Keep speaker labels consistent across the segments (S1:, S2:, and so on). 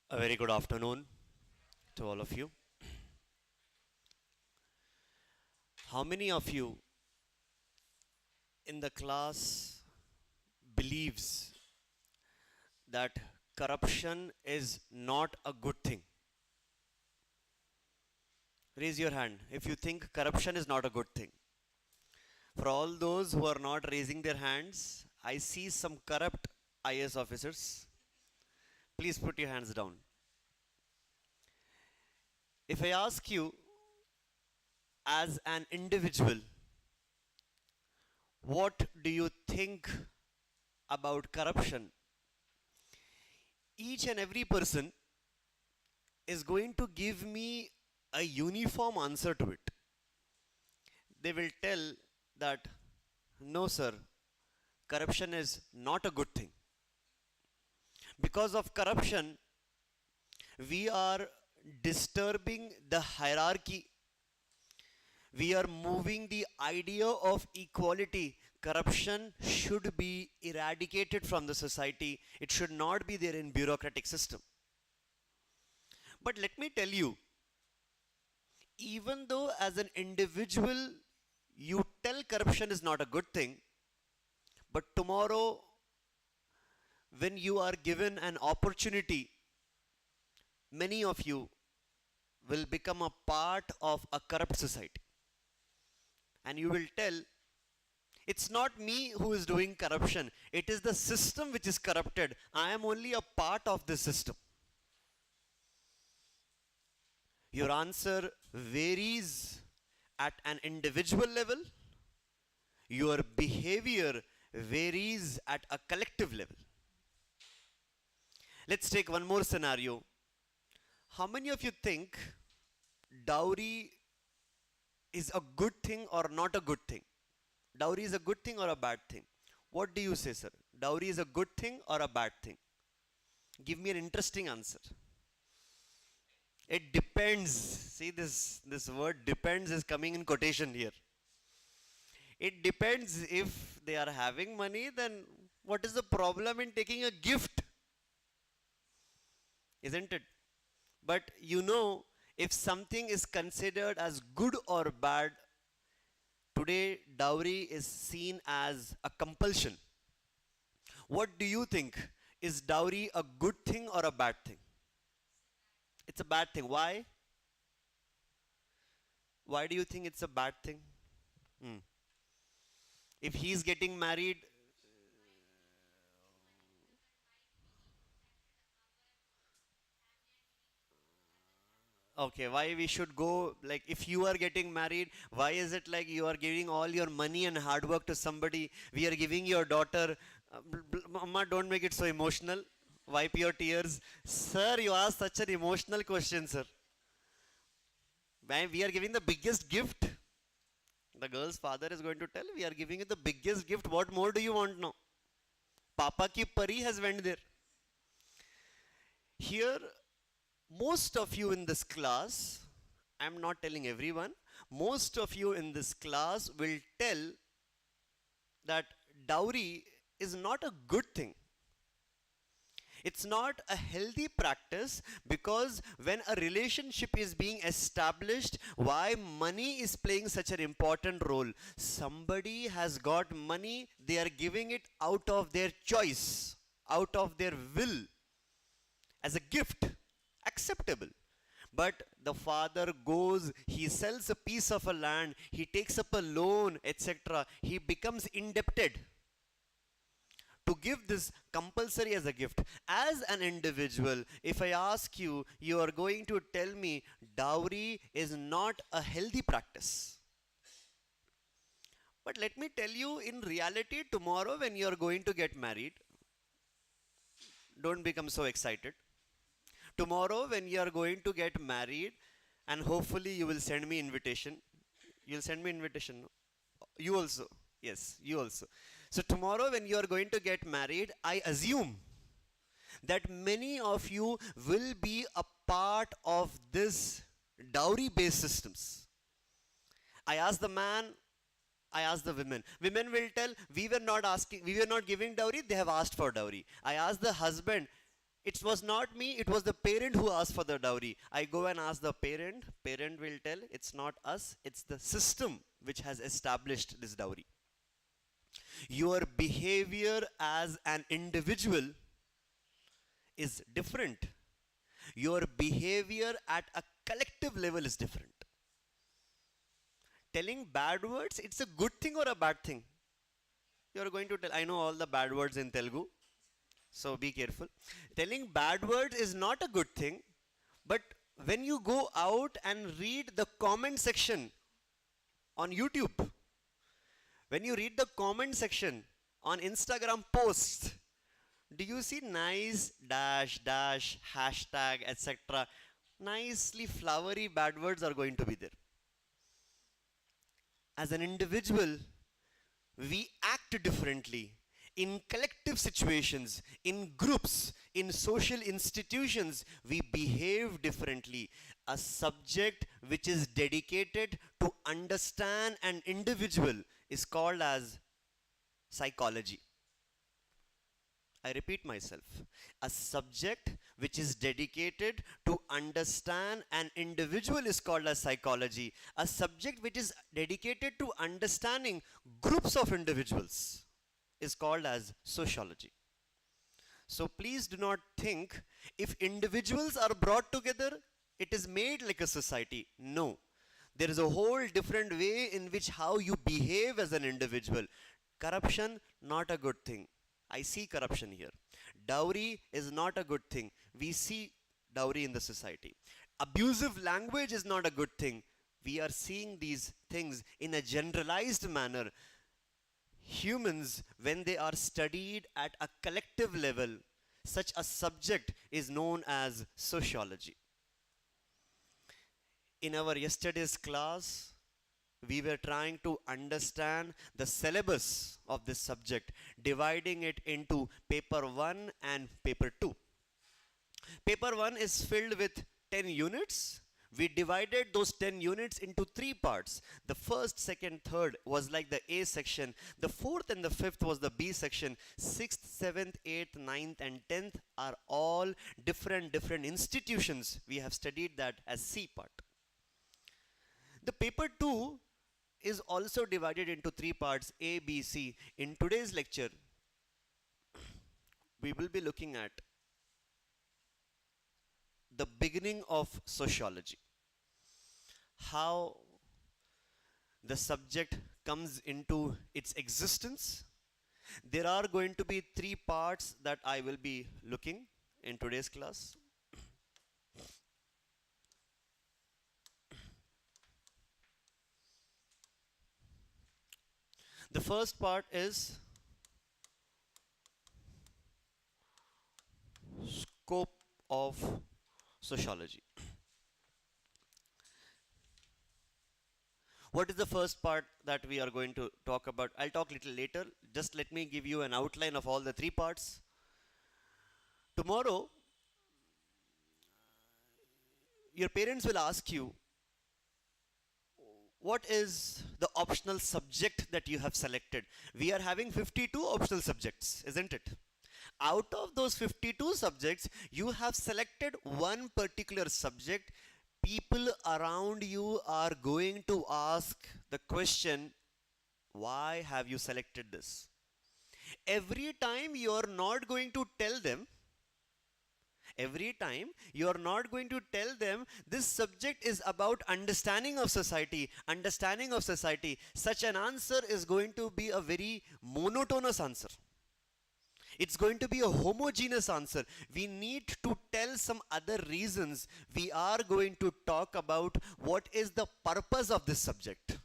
S1: A very good afternoon to all of you. How many of you in the class believes that corruption is not a good thing? Raise your hand if you think corruption is not a good thing. For all those who are not raising their hands, I see some corrupt IAS officers. Please put your hands down. If I ask you as an individual, what do you think about corruption? Each and every person is going to give me a uniform answer to it. They will tell that, no, sir, corruption is not a good thing. Because of corruption, we are disturbing the hierarchy. We are moving the idea of equality. Corruption should be eradicated from the society. It should not be there in bureaucratic system. But let me tell you, even though as an individual you tell corruption is not a good thing, but tomorrow when you are given an opportunity, many of you will become a part of a corrupt society. And you will tell, it's not me who is doing corruption, it is the system which is corrupted. I am only a part of the system. Your answer varies at an individual level. Your behavior varies at a collective level. Let's take one more scenario. How many of you think dowry is a good thing or not a good thing? Dowry is a good thing or a bad thing? What do you say, sir? Dowry is a good thing or a bad thing? Give me an interesting answer. It depends. See, this word depends is coming in quotation here. It depends. If they are having money, then what is the problem in taking a gift? Isn't it? But you know, if something is considered as good or bad, today dowry is seen as a compulsion. What do you think? Is dowry a good thing or a bad thing? It's a bad thing. Why? Why do you think it's a bad thing? Hmm. If he's getting married, okay, why we should go, like, if you are getting married, why is it like you are giving all your money and hard work to somebody? We are giving your daughter, Mama, don't make it so emotional. Wipe your tears. Sir, you asked such an emotional question, sir. When we are giving the biggest gift, the girl's father is going to tell, we are giving you the biggest gift. What more do you want now? Papa ki pari has went there. Here, most of you in this class, I'm not telling everyone, most of you in this class will tell that dowry is not a good thing. It's not a healthy practice, because when a relationship is being established, why money is playing such an important role? Somebody has got money, they are giving it out of their choice, out of their will, as a gift, acceptable. But the father goes, he sells a piece of a land, he takes up a loan, etc. He becomes indebted to give this compulsory as a gift. As an individual, if I ask you, you are going to tell me dowry is not a healthy practice. But let me tell you, in reality, tomorrow when you are going to get married, don't become so excited. Tomorrow when you are going to get married, and hopefully you will send me invitation. You'll send me invitation, no? You also. Yes, you also. So tomorrow when you are going to get married, I assume that many of you will be a part of this dowry based systems. I ask the man, I ask the women. Women will tell, we were not asking, we were not giving dowry, they have asked for dowry. I ask the husband, It was not me, it was the parent who asked for the dowry. I go and ask the parent, parent will tell it's not us, it's the system which has established this dowry. Your behavior as an individual is different. Your behavior at a collective level is different. Telling bad words, it's a good thing or a bad thing? You are going to tell, I know all the bad words in Telugu, so be careful. Telling bad words is not a good thing, but when you go out and read the comment section on YouTube, when you read the comment section on Instagram posts, do you see nice dash dash hashtag etc? Nicely flowery bad words are going to be there. As an individual, we act differently in collective situations, in groups, in social institutions. We behave differently. A subject which is dedicated to understand an individual is called as psychology. I repeat myself. A subject which is dedicated to understand an individual is called as psychology. A subject which is dedicated to understanding groups of individuals is called as sociology. So please do not think if individuals are brought together, it is made like a society. No. There is a whole different way in which how you behave as an individual. Corruption, not a good thing. I see corruption here. Dowry is not a good thing. We see dowry in the society. Abusive language is not a good thing. We are seeing these things in a generalized manner. Humans, when they are studied at a collective level, such a subject is known as sociology. In our yesterday's class, we were trying to understand the syllabus of this subject, dividing it into paper 1 and paper 2. Paper 1 is filled with 10 units. We divided those 10 units into 3 parts. The first, second, third was like the A section. The fourth and the fifth was the B section. 6th, 7th, 8th, 9th and 10th are all different institutions. We have studied that as C part. The paper 2 is also divided into 3 parts, A, B, C. In today's lecture, we will be looking at the beginning of sociology. How the subject comes into its existence. There are going to be 3 parts that I will be looking in today's class. The first part is scope of sociology. What is the first part that we are going to talk about? I'll talk a little later. Just let me give you an outline of all the 3 parts. Tomorrow, your parents will ask you, what is the optional subject that you have selected? We are having 52 optional subjects, isn't it? Out of those 52 subjects, you have selected one particular subject. People around you are going to ask the question, why have you selected this? Every time you are not going to tell them, this subject is about understanding of society, such an answer is going to be a very monotonous answer. It's going to be a homogeneous answer. We need to tell some other reasons. We are going to talk about what is the purpose of this subject.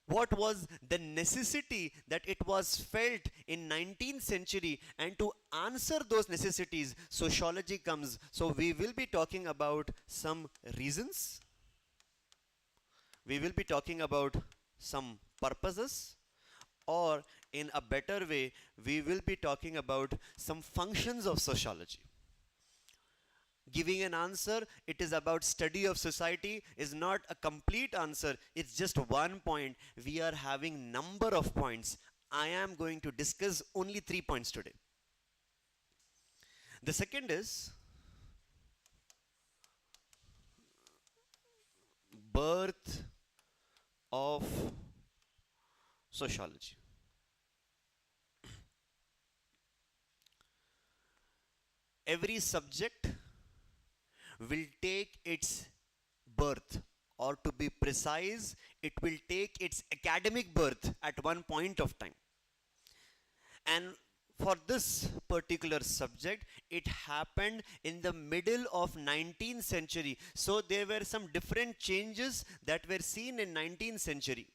S1: What was the necessity that it was felt in 19th century, and to answer those necessities, sociology comes. So we will be talking about some reasons. We will be talking about some purposes, or in a better way, we will be talking about some functions of sociology. Giving an answer, it is about study of society, is not a complete answer. It's just one point. We are having number of points. I am going to discuss only 3 points today. The second is birth of sociology. Every subject will take its birth, or to be precise, it will take its academic birth at one point of time. And for this particular subject, it happened in the middle of 19th century. So there were some different changes that were seen in 19th century.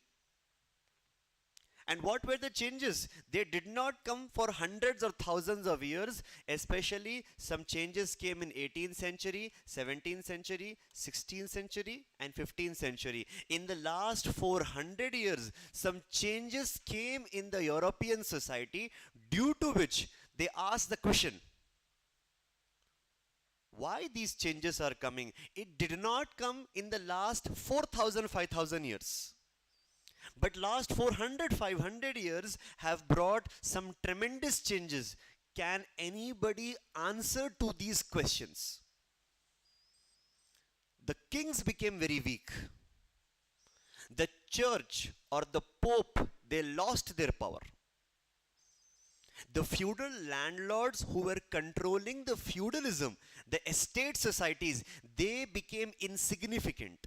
S1: And what were the changes? They did not come for hundreds or thousands of years, especially some changes came in 18th century, 17th century, 16th century, and 15th century. In the last 400 years, some changes came in the European society, due to which they asked the question, why these changes are coming? It did not come in the last 4,000, 5,000 years. But last 400, 500 years have brought some tremendous changes. Can anybody answer to these questions? The kings became very weak. The church or the pope, they lost their power. The feudal landlords who were controlling the feudalism, the estate societies, they became insignificant.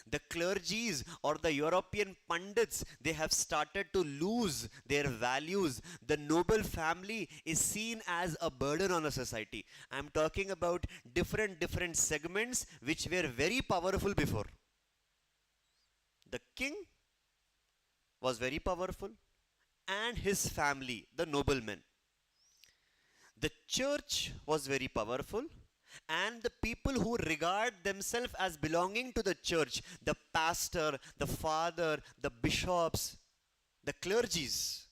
S1: The clergies or the European pundits, they have started to lose their values. The noble family is seen as a burden on a society. I'm talking about different segments which were very powerful before. The king was very powerful, and his family, the noblemen. The church was very powerful, and the people who regard themselves as belonging to the church, the pastor, the father, the bishops, the clergies.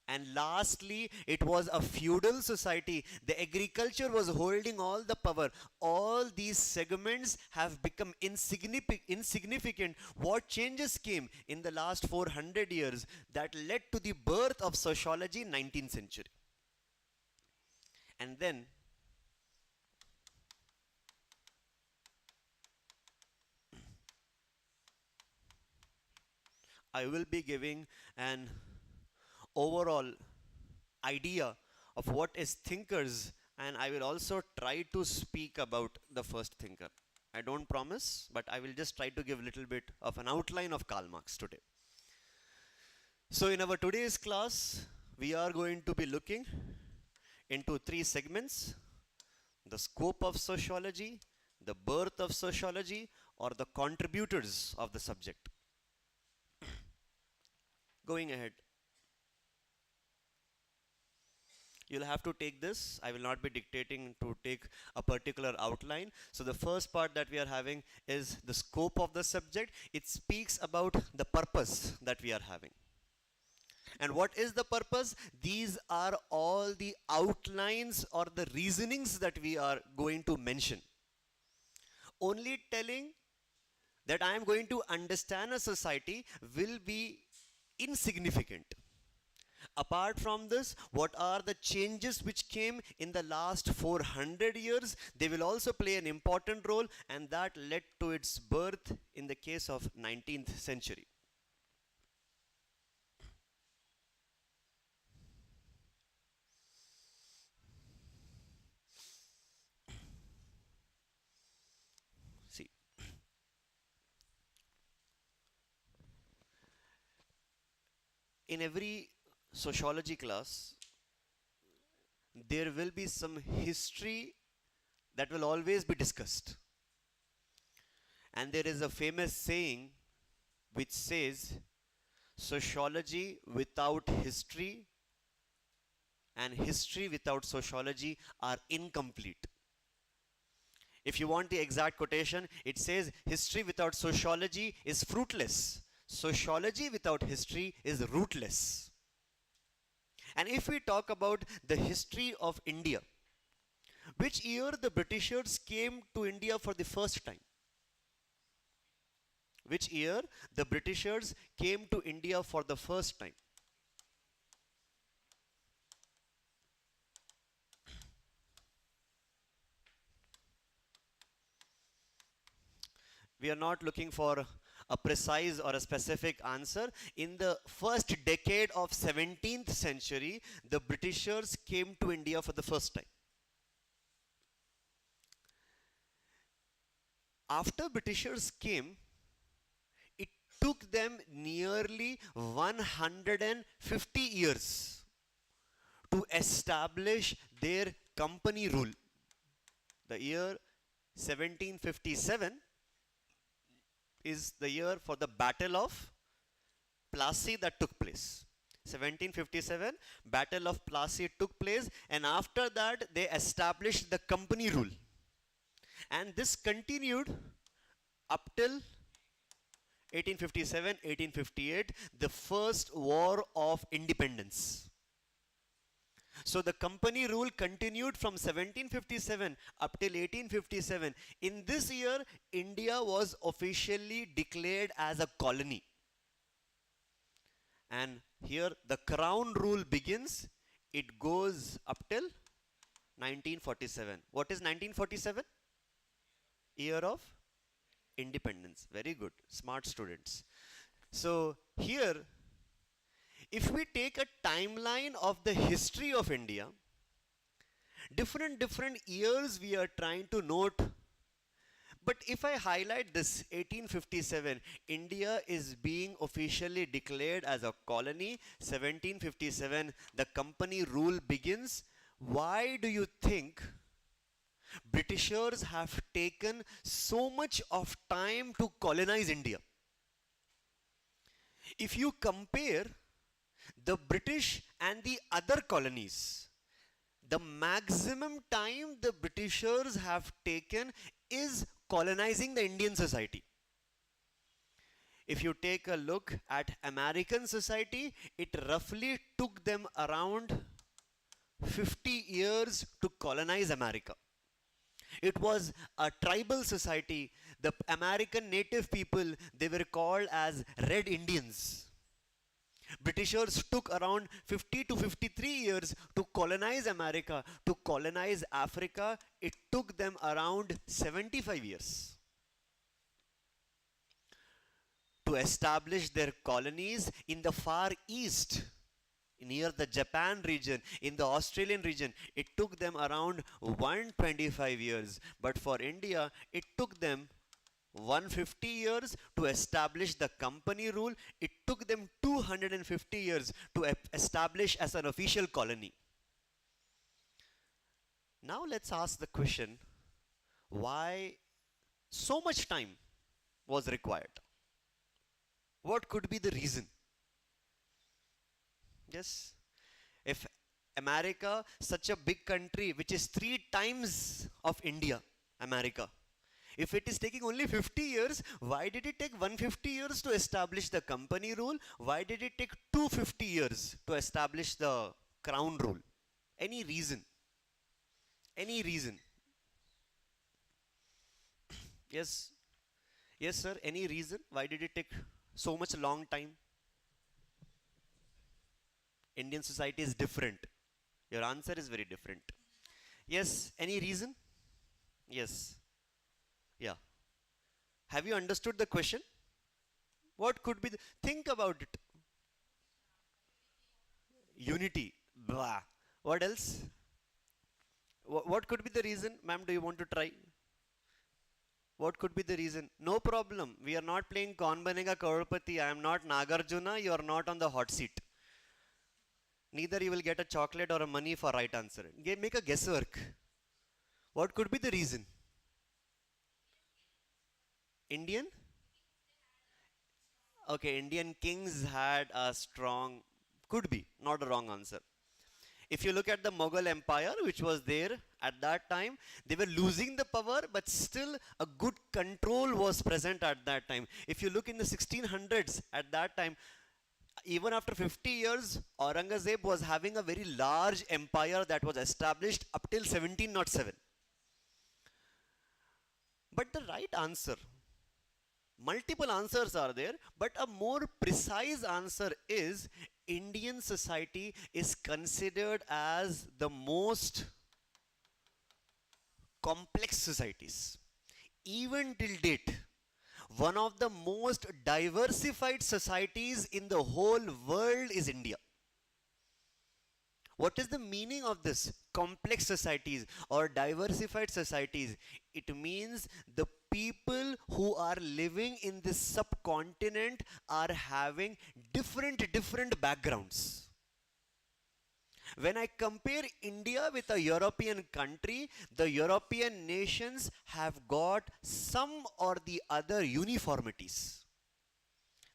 S1: And lastly, it was a feudal society. The agriculture was holding all the power. All these segments have become insignificant. What changes came in the last 400 years that led to the birth of sociology in 19th century? And then I will be giving an overall idea of what is thinkers, and I will also try to speak about the first thinker. I don't promise, but I will just try to give a little bit of an outline of Karl Marx today. So in our today's class, we are going to be looking into three segments: the scope of sociology, the birth of sociology, or the contributors of the subject. Going ahead, you'll have to take this. I will not be dictating to take a particular outline. So the first part that we are having is the scope of the subject. It speaks about the purpose that we are having. And what is the purpose? These are all the outlines or the reasonings that we are going to mention. Only telling that I am going to understand a society will be insignificant. Apart from this, what are the changes which came in the last 400 years? They will also play an important role, and that led to its birth in the case of 19th century. See, in every sociology class, there will be some history that will always be discussed. And there is a famous saying which says, sociology without history and history without sociology are incomplete. If you want the exact quotation, it says, history without sociology is fruitless. Sociology without history is rootless. And if we talk about the history of India, which year the Britishers came to India for the first time? Which year the Britishers came to India for the first time? We are not looking for a precise or a specific answer. In the first decade of 17th century, the Britishers came to India for the first time. After Britishers came, it took them nearly 150 years to establish their company rule. The year 1757 is the year for the Battle of Plassey that took place. 1757, Battle of Plassey took place, and after that they established the company rule. And this continued up till 1857, 1858, the first war of independence. So the company rule continued from 1757 up till 1857. In this year, India was officially declared as a colony. And here the crown rule begins. It goes up till 1947. What is 1947? Year of independence. Very good. Smart students. So here, if we take a timeline of the history of India, different years we are trying to note. But if I highlight this 1857, India is being officially declared as a colony. 1757, the company rule begins. Why do you think Britishers have taken so much of time to colonize India? If you compare the British and the other colonies, the maximum time the Britishers have taken is colonizing the Indian society. If you take a look at American society, it roughly took them around 50 years to colonize America. It was a tribal society. The American native people, they were called as Red Indians. Britishers took around 50 to 53 years to colonize America. To colonize Africa, it took them around 75 years. To establish their colonies in the Far East, near the Japan region, in the Australian region, it took them around 125 years. But for India, it took them 150 years to establish the company rule. It took them 250 years to establish as an official colony. Now let's ask the question, why so much time was required? What could be the reason? Yes, if America, such a big country which is 3 times of India, America, if it is taking only 50 years, why did it take 150 years to establish the company rule? Why did it take 250 years to establish the crown rule? Any reason? Any reason? Yes, yes, sir. Any reason? Why did it take so much long time? Indian society is different. Your answer is very different. Yes, any reason? Yes. Yeah. Have you understood the question? What could be the, think about it. Unity. Blah. What else? What could be the reason? Ma'am, do you want to try? What could be the reason? No problem. We are not playing Kaun Banega Crorepati. I am not Nagarjuna. You are not on the hot seat. Neither you will get a chocolate or a money for right answer. Make a guesswork. What could be the reason? Indian? Okay, Indian kings had a strong, could be, not a wrong answer. If you look at the Mughal Empire, which was there at that time, they were losing the power, but still a good control was present at that time. If you look in the 1600s, at that time, even after 50 years, Aurangzeb was having a very large empire that was established up till 1707. But the right answer, multiple answers are there, but a more precise answer is Indian society is considered as the most complex societies. Even till date, One of the most diversified societies in the whole world is India. What is the meaning of this? Complex societies or diversified societies. It means the people who are living in this subcontinent are having different backgrounds. When I compare India with a European country, the European nations have got some or the other uniformities.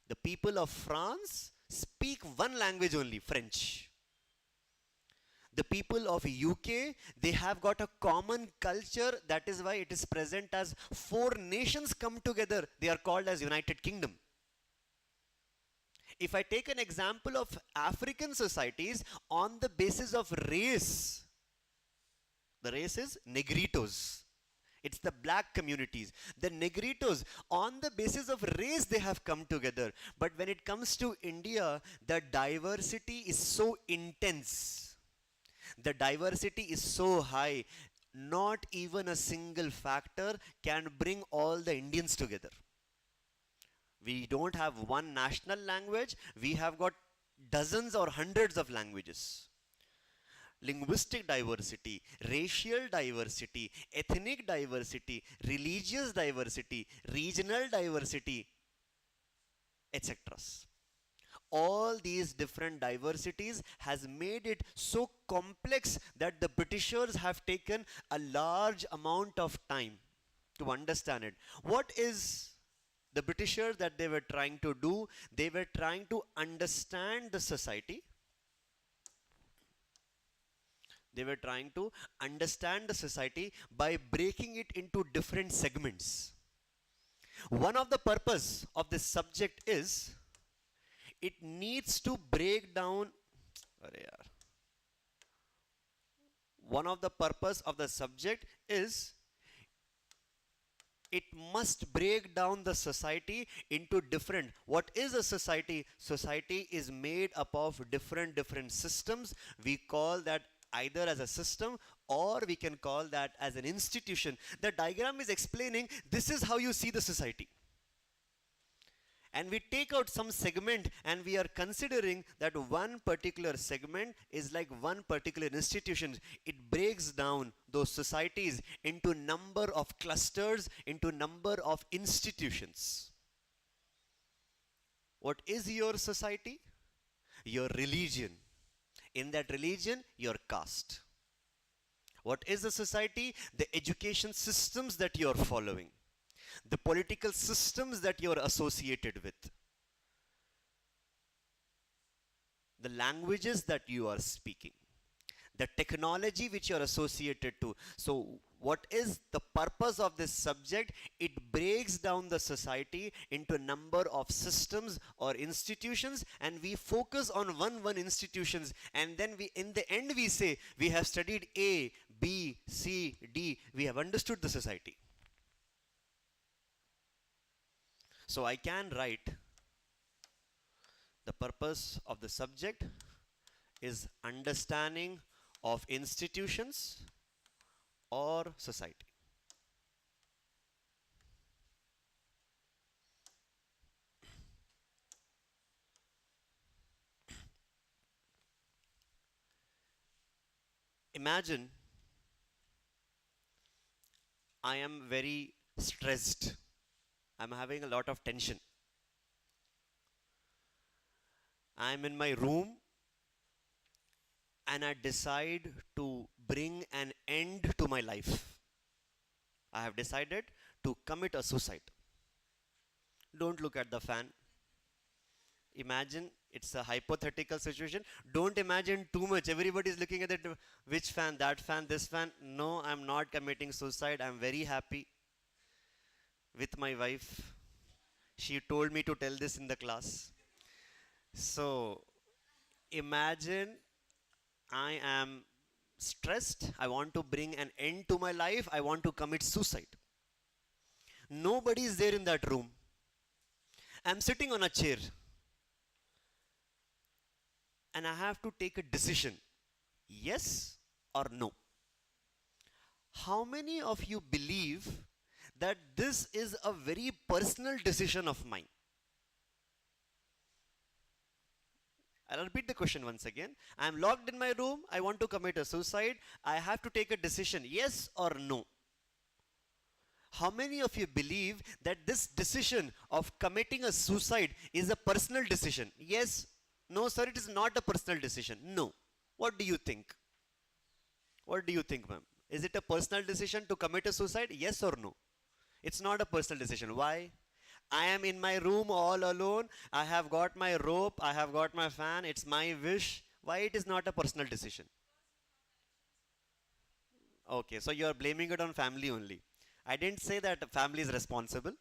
S1: The people of France speak one language only, French. The people of UK, they have got a common culture. That is why it is present as four nations come together. They are called as United Kingdom. If I take an example of African societies on the basis of race, the race is Negritos. It's the black communities. The Negritos, on the basis of race, they have come together. But when it comes to India, the diversity is so intense. The diversity is so high. Not even a single factor can bring all the Indians together. We don't have one national language. We have got dozens or hundreds of languages. Linguistic diversity, racial diversity, ethnic diversity, religious diversity, regional diversity, etc. All these different diversities has made it so complex that the Britishers have taken a large amount of time to understand it. What is the Britishers that they were trying to do? They were trying to understand the society. They were trying to understand the society by breaking it into different segments. One of the purpose of this subject is it needs to break down. One of the purpose of the subject is it must break down the society into different. What is a society? Society is made up of different systems. We call that either as a system or we can call that as an institution. The diagram is explaining this is how you see the society. And we take out some segment and we are considering that one particular segment is like one particular institution. It breaks down those societies into number of clusters, into number of institutions. What is your society? Your religion. In that religion, your caste. What is a society? The education systems that you are following. The political systems that you are associated with. The languages that you are speaking. The technology which you are associated to. So what is the purpose of this subject? It breaks down the society into number of systems or institutions, and we focus on one institutions, and then we in the end we say we have studied A, B, C, D. We have understood the society. So I can write the purpose of the subject is understanding of institutions or society. Imagine I am very stressed. I'm having a lot of tension. I'm in my room and I decide to bring an end to my life. I have decided to commit a suicide. Don't look at the fan. Imagine it's a hypothetical situation. Don't imagine too much. Everybody is looking at it. Which fan? That fan? This fan? No, I'm not committing suicide. I'm very happy with my wife. She told me to tell this in the class. So imagine I am stressed. I want to bring an end to my life. I want to commit suicide. Nobody is there in that room. I'm sitting on a chair. And I have to take a decision. Yes or no. How many of you believe that this is a very personal decision of mine. I'll repeat the question once again. I am locked in my room. I want to commit a suicide. I have to take a decision, yes or no. How many of you believe that this decision of committing a suicide is a personal decision? Yes? No, sir, it is not a personal decision. No. What do you think? What do you think, ma'am? Is it a personal decision to commit a suicide? Yes or no? It's not a personal decision. Why? I am in my room all alone. I have got my rope. I have got my fan. It's my wish. Why it is not a personal decision? Okay, so you are blaming it on family only. I didn't say that family is responsible,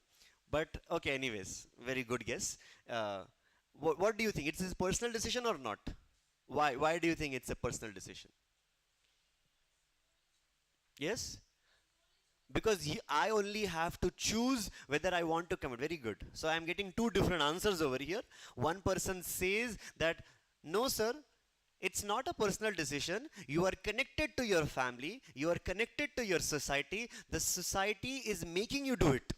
S1: but okay, anyways, very good guess. Uh, what do you think? It's his personal decision or not? Why? Why do you think it's a personal decision? Yes? Because I only have to choose whether I want to commit. Very good. So I'm getting two different answers over here. One person says that, no, sir, it's not a personal decision. You are connected to your family. You are connected to your society. The society is making you do it.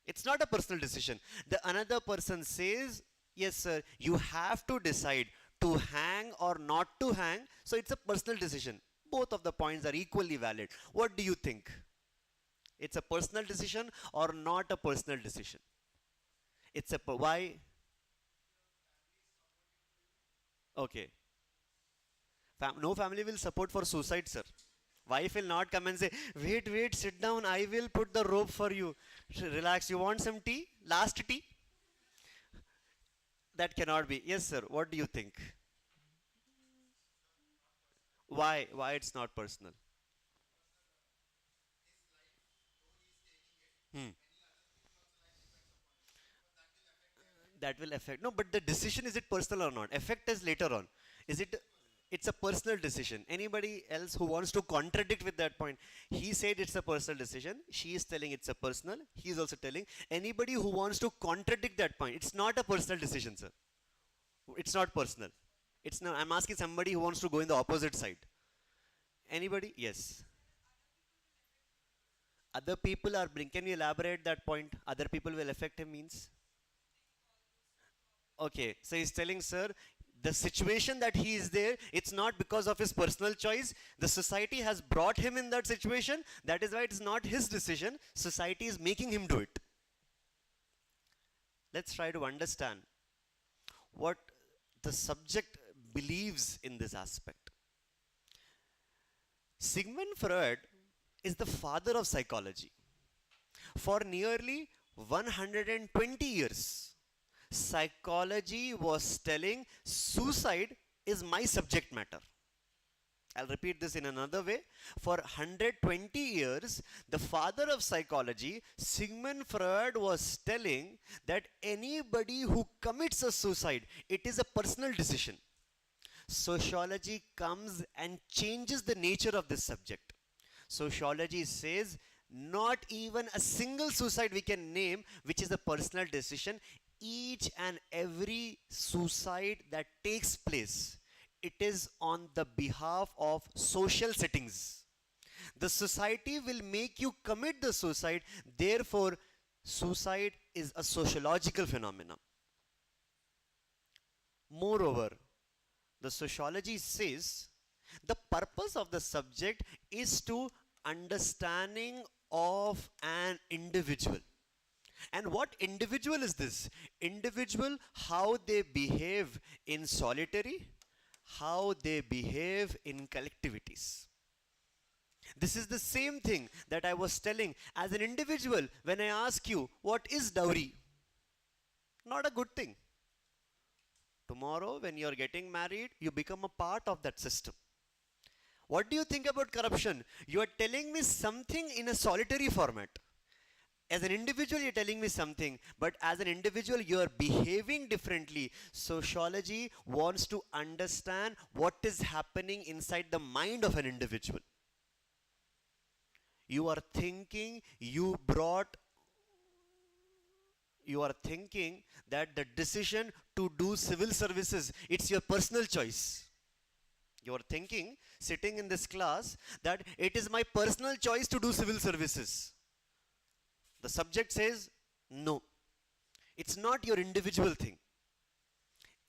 S1: It's not a personal decision. The another person says, yes, sir, you have to decide to hang or not to hang. So it's a personal decision. Both of the points are equally valid. What do you think? It's a personal decision or not a personal decision? It's a, why? Okay. No family will support for suicide, sir. Wife will not come and say, wait, wait, sit down, I will put the rope for you. Relax, you want some tea? Last tea? That cannot be. Yes, sir. What do you think? Why? Why it's not personal? Hmm. That will affect. No, but the decision, is it personal or not? Effect is later on. Is it? It's a personal decision. Anybody else who wants to contradict with that point? He said it's a personal decision. She is telling it's a personal. He is also telling. Anybody who wants to contradict that point, it's not a personal decision, sir. It's not personal. It's not. I'm asking somebody who wants to go in the opposite side. Anybody? Yes. Other people are bring. Can you elaborate that point? Other people will affect him means. Okay, so he's telling, sir, the situation that he is there, it's not because of his personal choice. The society has brought him in that situation. That is why it's not his decision. Society is making him do it. Let's try to understand what the subject believes in this aspect. Sigmund Freud is the father of psychology. For nearly 120 years, psychology was telling suicide is my subject matter. I'll repeat this in another way. For 120 years, the father of psychology, Sigmund Freud, was telling that anybody who commits a suicide, it is a personal decision. Sociology comes and changes the nature of this subject. Sociology says not even a single suicide we can name which is a personal decision. Each and every suicide that takes place, it is on the behalf of social settings. The society will make you commit the suicide. Therefore, suicide is a sociological phenomenon. Moreover, the sociology says the purpose of the subject is to understanding of an individual. And what individual is this? Individual, how they behave in solitary, how they behave in collectivities. This is the same thing that I was telling as an individual when I ask you, what is dowry? Not a good thing. Tomorrow, when you are getting married, you become a part of that system. What do you think about corruption? You are telling me something in a solitary format. As an individual, you're telling me something, but as an individual, you're behaving differently. Sociology wants to understand what is happening inside the mind of an individual. You are thinking, you are thinking that the decision to do civil services, it's your personal choice. You are thinking, sitting in this class, that it is my personal choice to do civil services. The subject says, no, it's not your individual thing.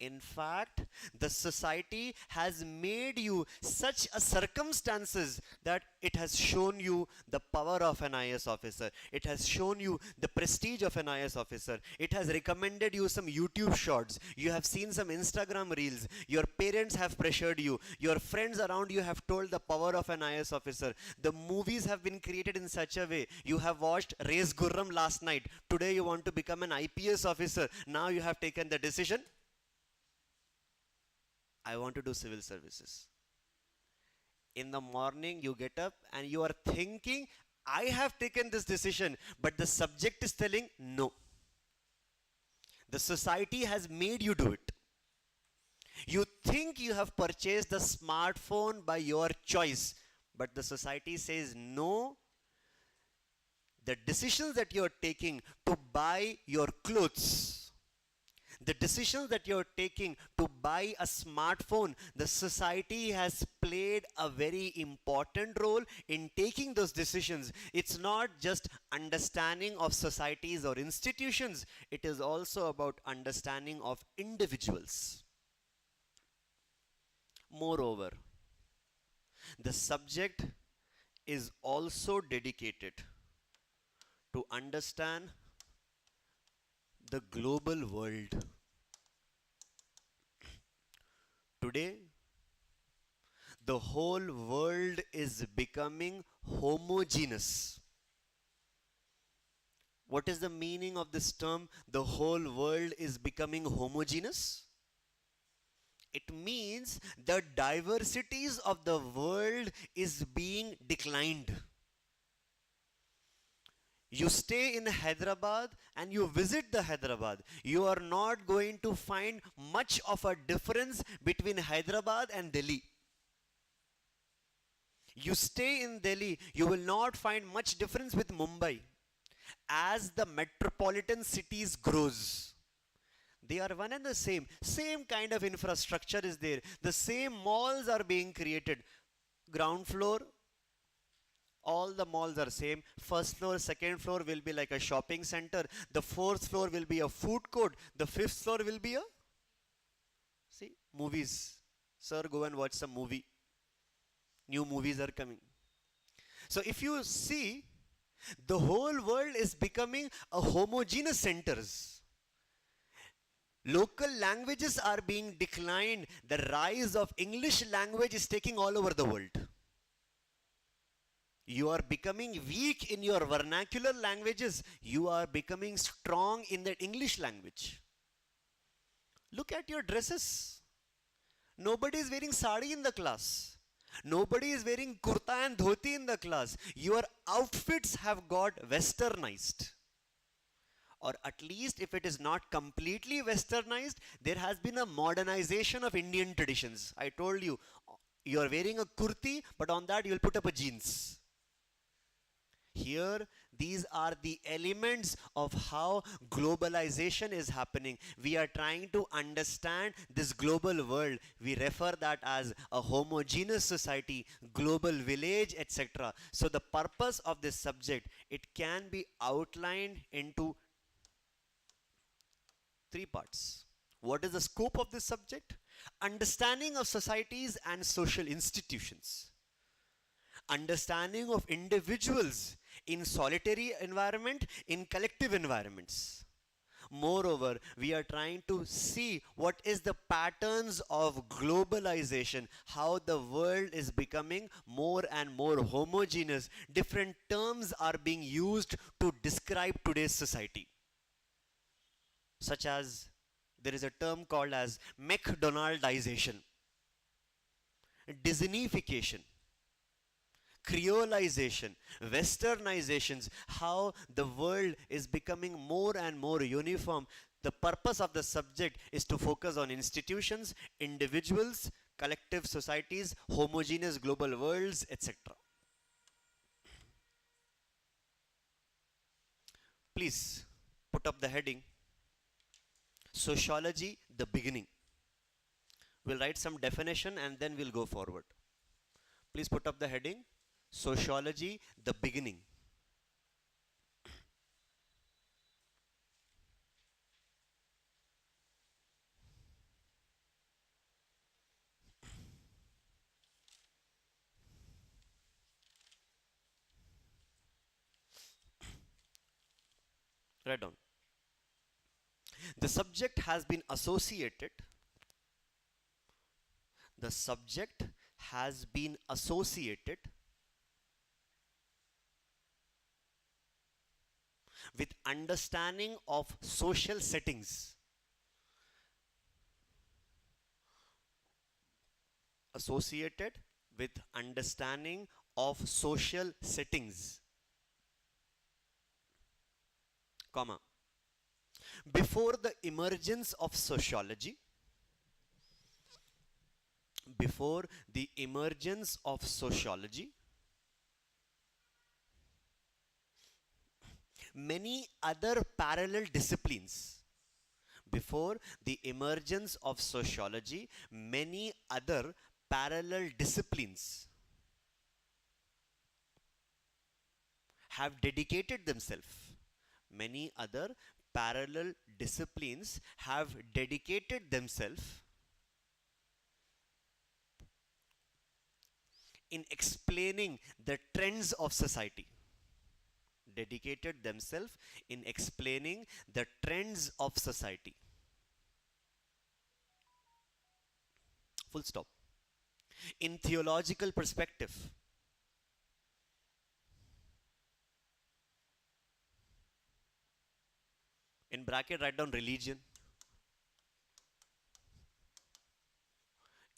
S1: In fact, the society has made you such a circumstances that it has shown you the power of an IAS officer. It has shown you the prestige of an IAS officer. It has recommended you some YouTube shorts. You have seen some Instagram reels. Your parents have pressured you. Your friends around you have told the power of an IAS officer. The movies have been created in such a way. You have watched Race Gurram last night. Today you want to become an IPS officer. Now you have taken the decision. I want to do civil services. In the morning, you get up and you are thinking, I have taken this decision, but the subject is telling no. The society has made you do it. You think you have purchased the smartphone by your choice, but the society says no. The decisions that you are taking to buy your clothes, the decisions that you're taking to buy a smartphone, the society has played a very important role in taking those decisions. It's not just understanding of societies or institutions, it is also about understanding of individuals. Moreover, the subject is also dedicated to understand the global world. Today, the whole world is becoming homogeneous. What is the meaning of this term, the whole world is becoming homogeneous? It means the diversities of the world is being declined. You stay in Hyderabad and you visit the Hyderabad, you are not going to find much of a difference between Hyderabad and Delhi. You stay in Delhi, you will not find much difference with Mumbai. As the metropolitan cities grows, they are one and the same kind of infrastructure is there, the same malls are being created. Ground floor, all the malls are same. First floor, second floor will be like a shopping center. The fourth floor will be a food court. The fifth floor will be a, see, movies. Sir, go and watch some movie. New movies are coming. So if you see, the whole world is becoming a homogeneous centers. Local languages are being declined. The rise of English language is taking all over the world. You are becoming weak in your vernacular languages. You are becoming strong in the English language. Look at your dresses. Nobody is wearing sari in the class. Nobody is wearing kurta and dhoti in the class. Your outfits have got westernized. Or at least if it is not completely westernized, there has been a modernization of Indian traditions. I told you, you are wearing a kurti, but on that you will put up a jeans. Here, these are the elements of how globalization is happening. We are trying to understand this global world. We refer that as a homogeneous society, global village, etc. So the purpose of this subject, it can be outlined into three parts. What is the scope of this subject? Understanding of societies and social institutions. Understanding of individuals in solitary environment, in collective environments. Moreover, we are trying to see what is the patterns of globalization, how the world is becoming more and more homogeneous. Different terms are being used to describe today's society. Such as, there is a term called as McDonaldization, Disneyfication, Creolization, Westernizations, how the world is becoming more and more uniform. The purpose of the subject is to focus on institutions, individuals, collective societies, homogeneous global worlds, etc. Please put up the heading, Sociology, the beginning. We'll write some definition and then we'll go forward. Please put up the heading, Sociology, the beginning. Write down. The subject has been associated. The subject has been associated with understanding of social settings. Associated with understanding of social settings, comma. Before the emergence of sociology, before the emergence of sociology, many other parallel disciplines. Before the emergence of sociology, many other parallel disciplines have dedicated themselves. Many other parallel disciplines have dedicated themselves in explaining the trends of society. Dedicated themselves in explaining the trends of society. Full stop. In theological perspective, in bracket write down religion.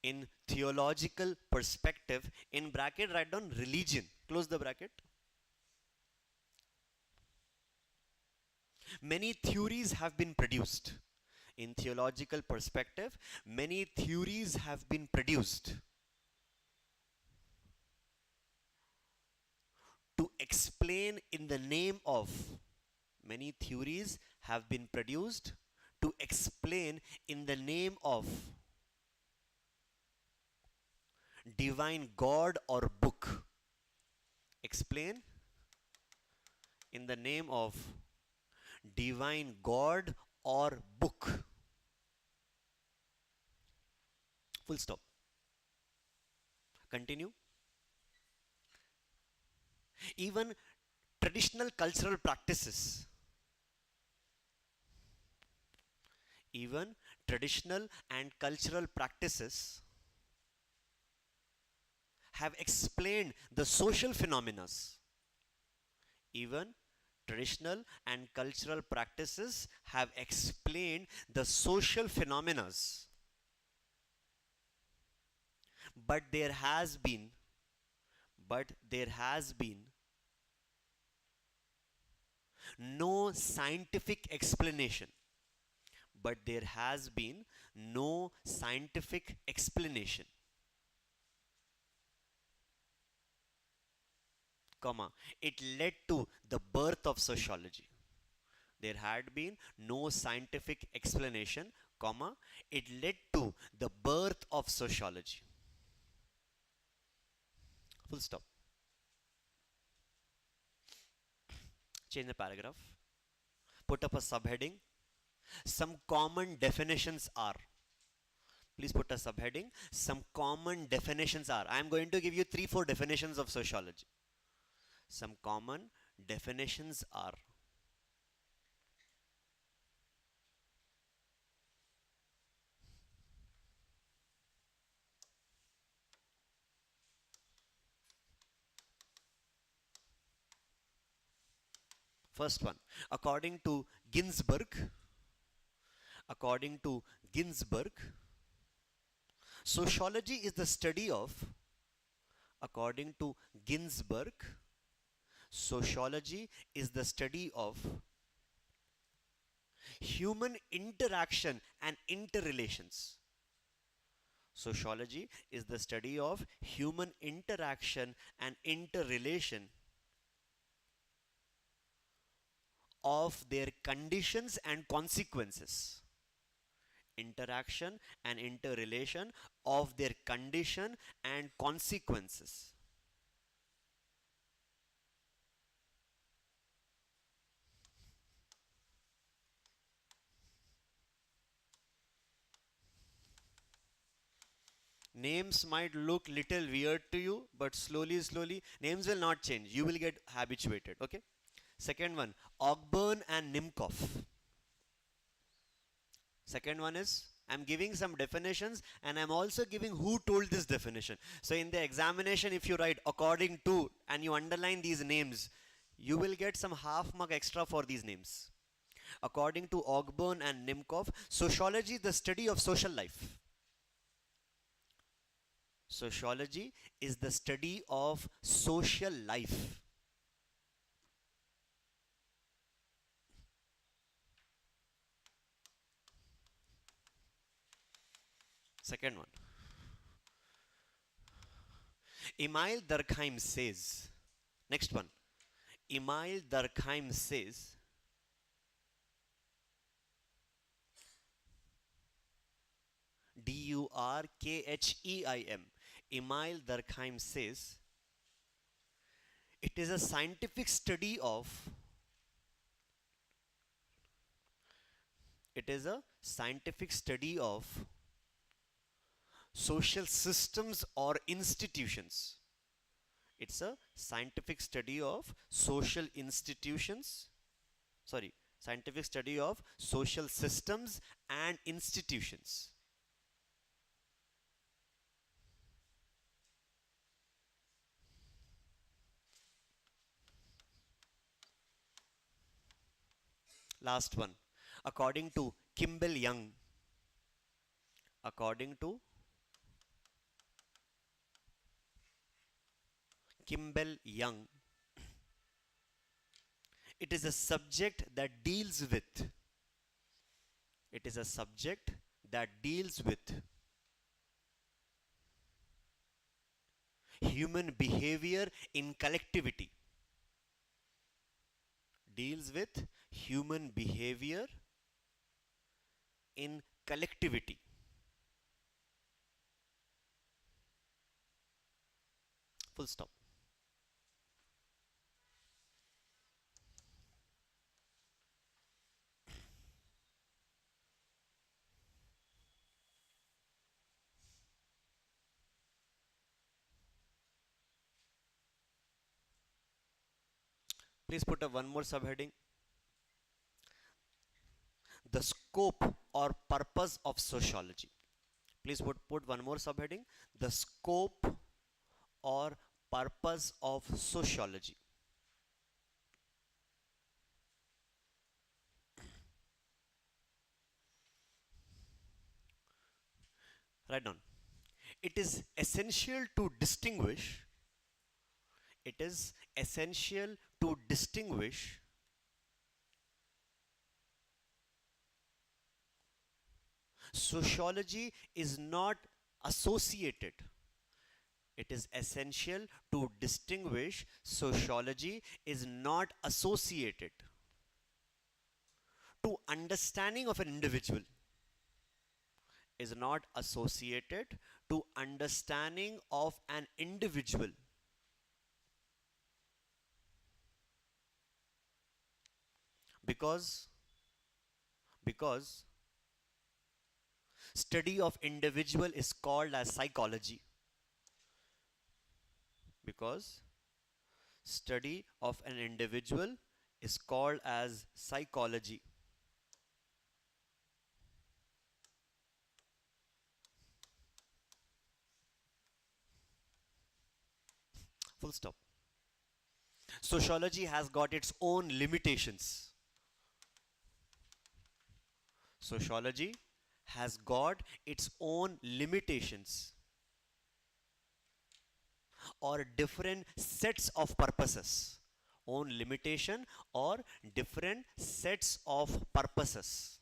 S1: In theological perspective, in bracket write down religion. Close the bracket. Many theories have been produced. In theological perspective, many theories have been produced to explain in the name of. Many theories have been produced to explain in the name of divine God or book. Explain in the name of divine God or book. Full stop. Continue. Even traditional cultural practices, even traditional and cultural practices have explained the social phenomena. Even traditional and cultural practices have explained the social phenomena. But there has been, but there has been no scientific explanation. But there has been no scientific explanation, comma. It led to the birth of sociology. There had been no scientific explanation, comma. It led to the birth of sociology. Full stop. Change the paragraph. Put up a subheading. Some common definitions are. Please put a subheading. Some common definitions are. I am going to give you 3-4 definitions of sociology. Some common definitions are. First one, according to Ginsburg, according to Ginsburg, sociology is the study of, according to Ginsburg, sociology is the study of human interaction and interrelations. Sociology is the study of human interaction and interrelation of their conditions and consequences. Interaction and interrelation of their condition and consequences. Names might look little weird to you, but slowly, names will not change. You will get habituated, okay? Second one, Ogburn and Nimkoff. Second one is, I'm giving some definitions and I'm also giving who told this definition. So in the examination, if you write according to and you underline these names, you will get some half mark extra for these names. According to Ogburn and Nimkoff, sociology is the study of social life. Sociology is the study of social life. Second one, Emile Durkheim says, next one, Emile Durkheim says, Durkheim, Emile Durkheim says, it is a scientific study of, it is a scientific study of social systems or institutions. It's a scientific study of social institutions, sorry, scientific study of social systems and institutions. Last one, according to Kimball Young, according to Kimball Young, it is a subject that deals with, it is a subject that deals with human behavior in collectivity, deals with human behavior in collectivity. Full stop. Please put a one more subheading. The scope or purpose of sociology. Please put one more subheading. The scope or purpose of sociology. Write down. It is essential to distinguish. It is essential to distinguish sociology is not associated. It is essential to distinguish sociology is not associated to understanding of an individual, is not associated to understanding of an individual, because because study of individual is called as psychology, because study of an individual is called as psychology. Full stop. Sociology has got its own limitations. Sociology has got its own limitations or different sets of purposes. Own limitation or different sets of purposes.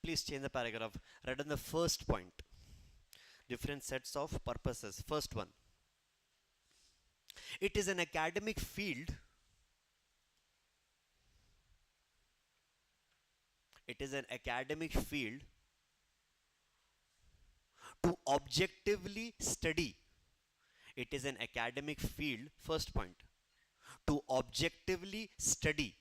S1: Please change the paragraph. Write on the first point. Different sets of purposes. First one. It is an academic field. It is an academic field to objectively study. It is an academic field, first point, to objectively study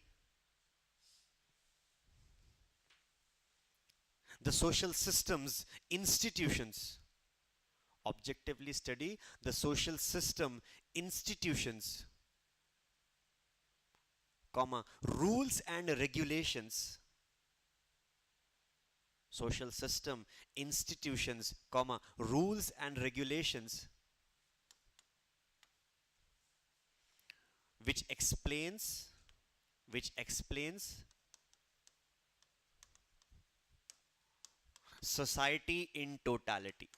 S1: the social systems, institutions, Objectively study the social system, institutions, comma, rules and regulations, social system, institutions, comma, rules and regulations, which explains, which explains society in totality,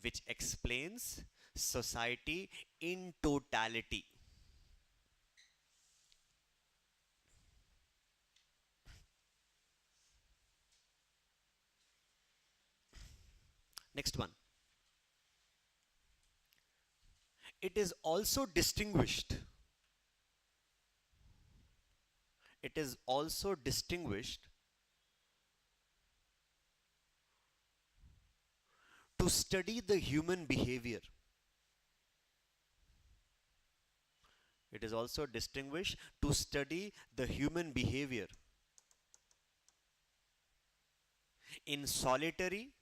S1: which explains society in totality. Next one. It is also distinguished. It is also distinguished to study the human behavior. It is also distinguished to study the human behavior in solitary,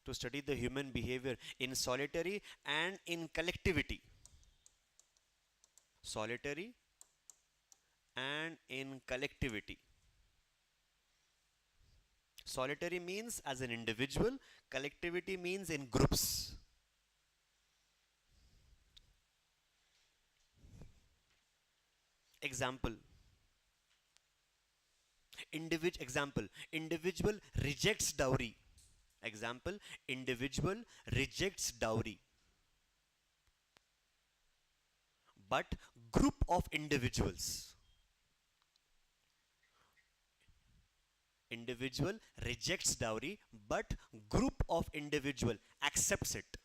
S1: to study the human behavior in solitary and in collectivity. Solitary and in collectivity. Solitary means as an individual, collectivity means in groups. Example. Individual rejects dowry. Example, individual rejects dowry. But group of individuals. Individual rejects dowry, but group of individual accepts it.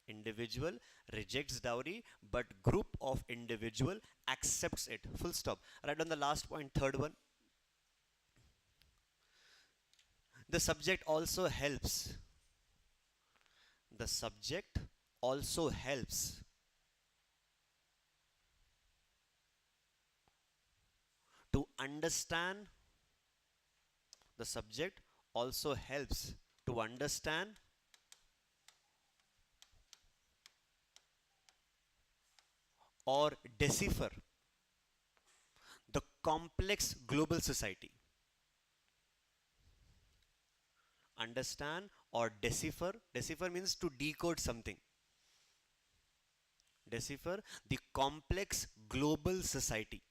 S1: Individual rejects dowry, but group of individual accepts it. Full stop. Right on the last point, third one. The subject also helps. The subject also helps to understand. The subject also helps to understand or decipher the complex global society. Understand or decipher. Decipher means to decode something. Decipher the complex global society,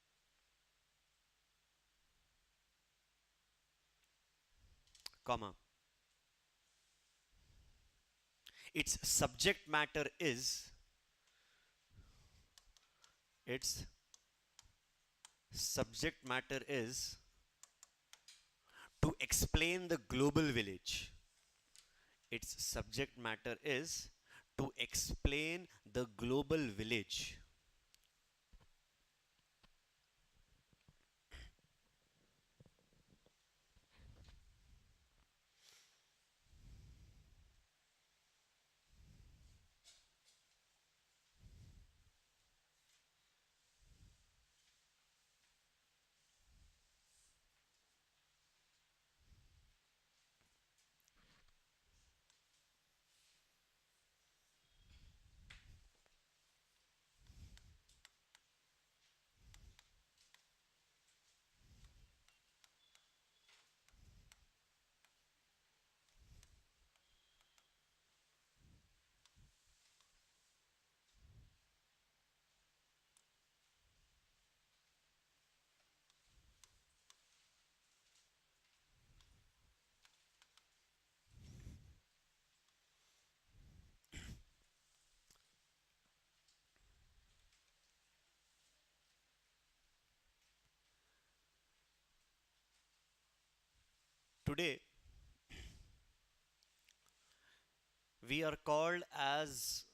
S1: comma. Its subject matter is, its subject matter is to explain the global village. Its subject matter is to explain the global village. Today, we are called as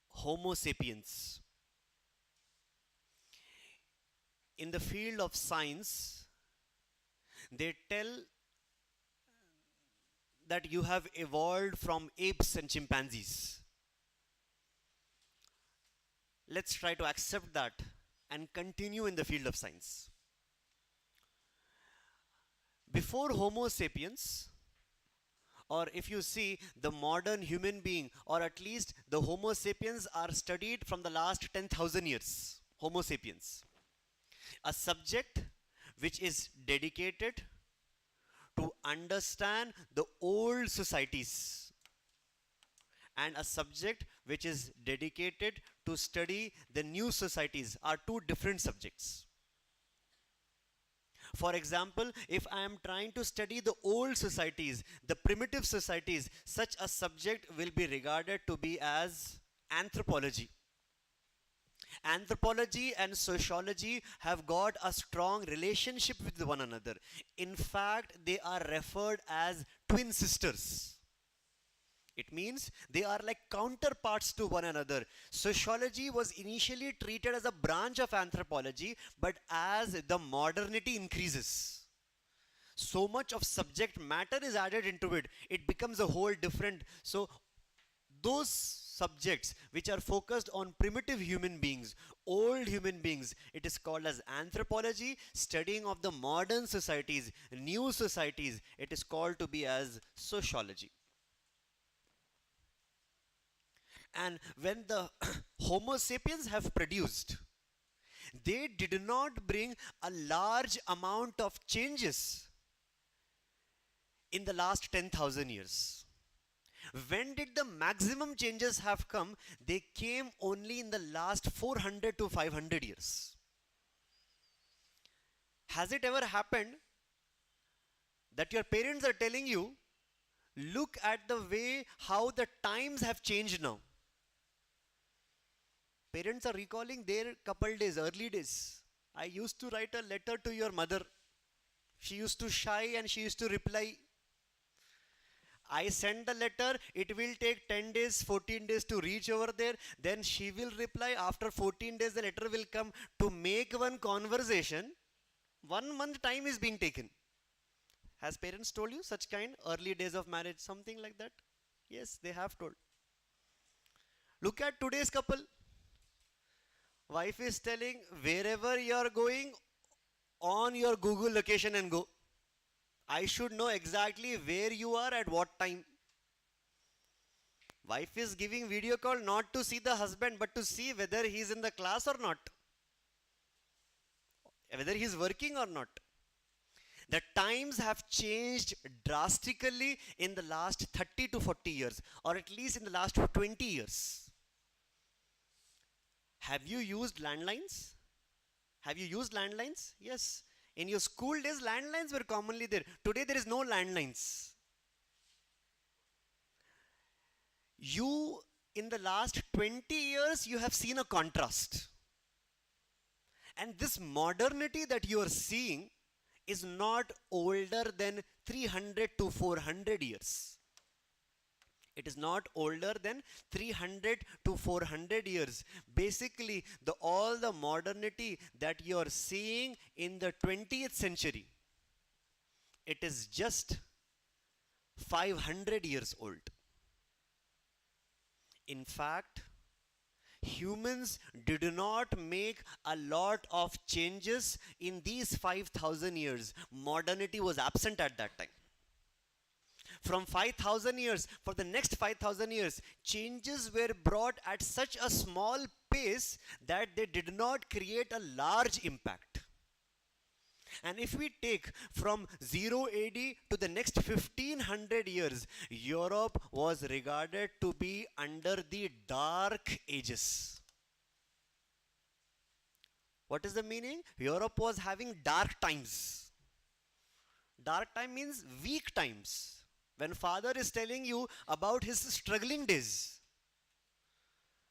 S1: Homo sapiens. In the field of science, they tell that you have evolved from apes and chimpanzees. Let's try to accept that and continue in the field of science. Before Homo sapiens, or if you see the modern human being, or at least the Homo sapiens are studied from the last 10,000 years. Homo sapiens. A subject which is dedicated to understand the old societies, and a subject which is dedicated to study the new societies are two different subjects. For example, if I am trying to study the old societies, the primitive societies, such a subject will be regarded to be as anthropology. Anthropology and sociology have got a strong relationship with one another. In fact, they are referred as twin sisters. It means they are like counterparts to one another. Sociology was initially treated as a branch of anthropology, but as the modernity increases, so much of subject matter is added into it, it becomes a whole different. So those subjects which are focused on primitive human beings, old human beings, it is called as anthropology. Studying of the modern societies, new societies, it is called to be as sociology. And when the Homo sapiens have produced, they did not bring a large amount of changes in the last 10,000 years. When did the maximum changes have come? They came only in the last 400 to 500 years. Has it ever happened that your parents are telling you, look at the way how the times have changed now? Parents are recalling their couple days, early days. I used to write a letter to your mother. She used to shy and she used to reply. I send the letter, it will take 10 days, 14 days to reach over there. Then she will reply. After 14 days, the letter will come. To make one conversation, 1 month time is being taken. Has parents told you such kind? Early days of marriage, something like that? Yes, they have told. Look at today's couple. Wife is telling, wherever you are going, on your Google location and go. I should know exactly where you are at what time. Wife is giving video call not to see the husband, but to see whether he is in the class or not, whether he is working or not. The times have changed drastically in the last 30 to 40 years, or at least in the last 20 years. Have you used landlines? Have you used landlines? Yes. In your school days, landlines were commonly there. Today, there is no landlines. You, in the last 20 years, you have seen a contrast. And this modernity that you are seeing is not older than 300 to 400 years. It is not older than 300 to 400 years. Basically, all the modernity that you are seeing in the 20th century, it is just 500 years old. In fact, humans did not make a lot of changes in these 5,000 years. Modernity was absent at that time. From 5,000 years, for the next 5,000 years, changes were brought at such a small pace that they did not create a large impact. And if we take from 0 AD to the next 1500 years, Europe was regarded to be under the dark ages. What is the meaning? Europe was having dark times. Dark time means weak times. When father is telling you about his struggling days,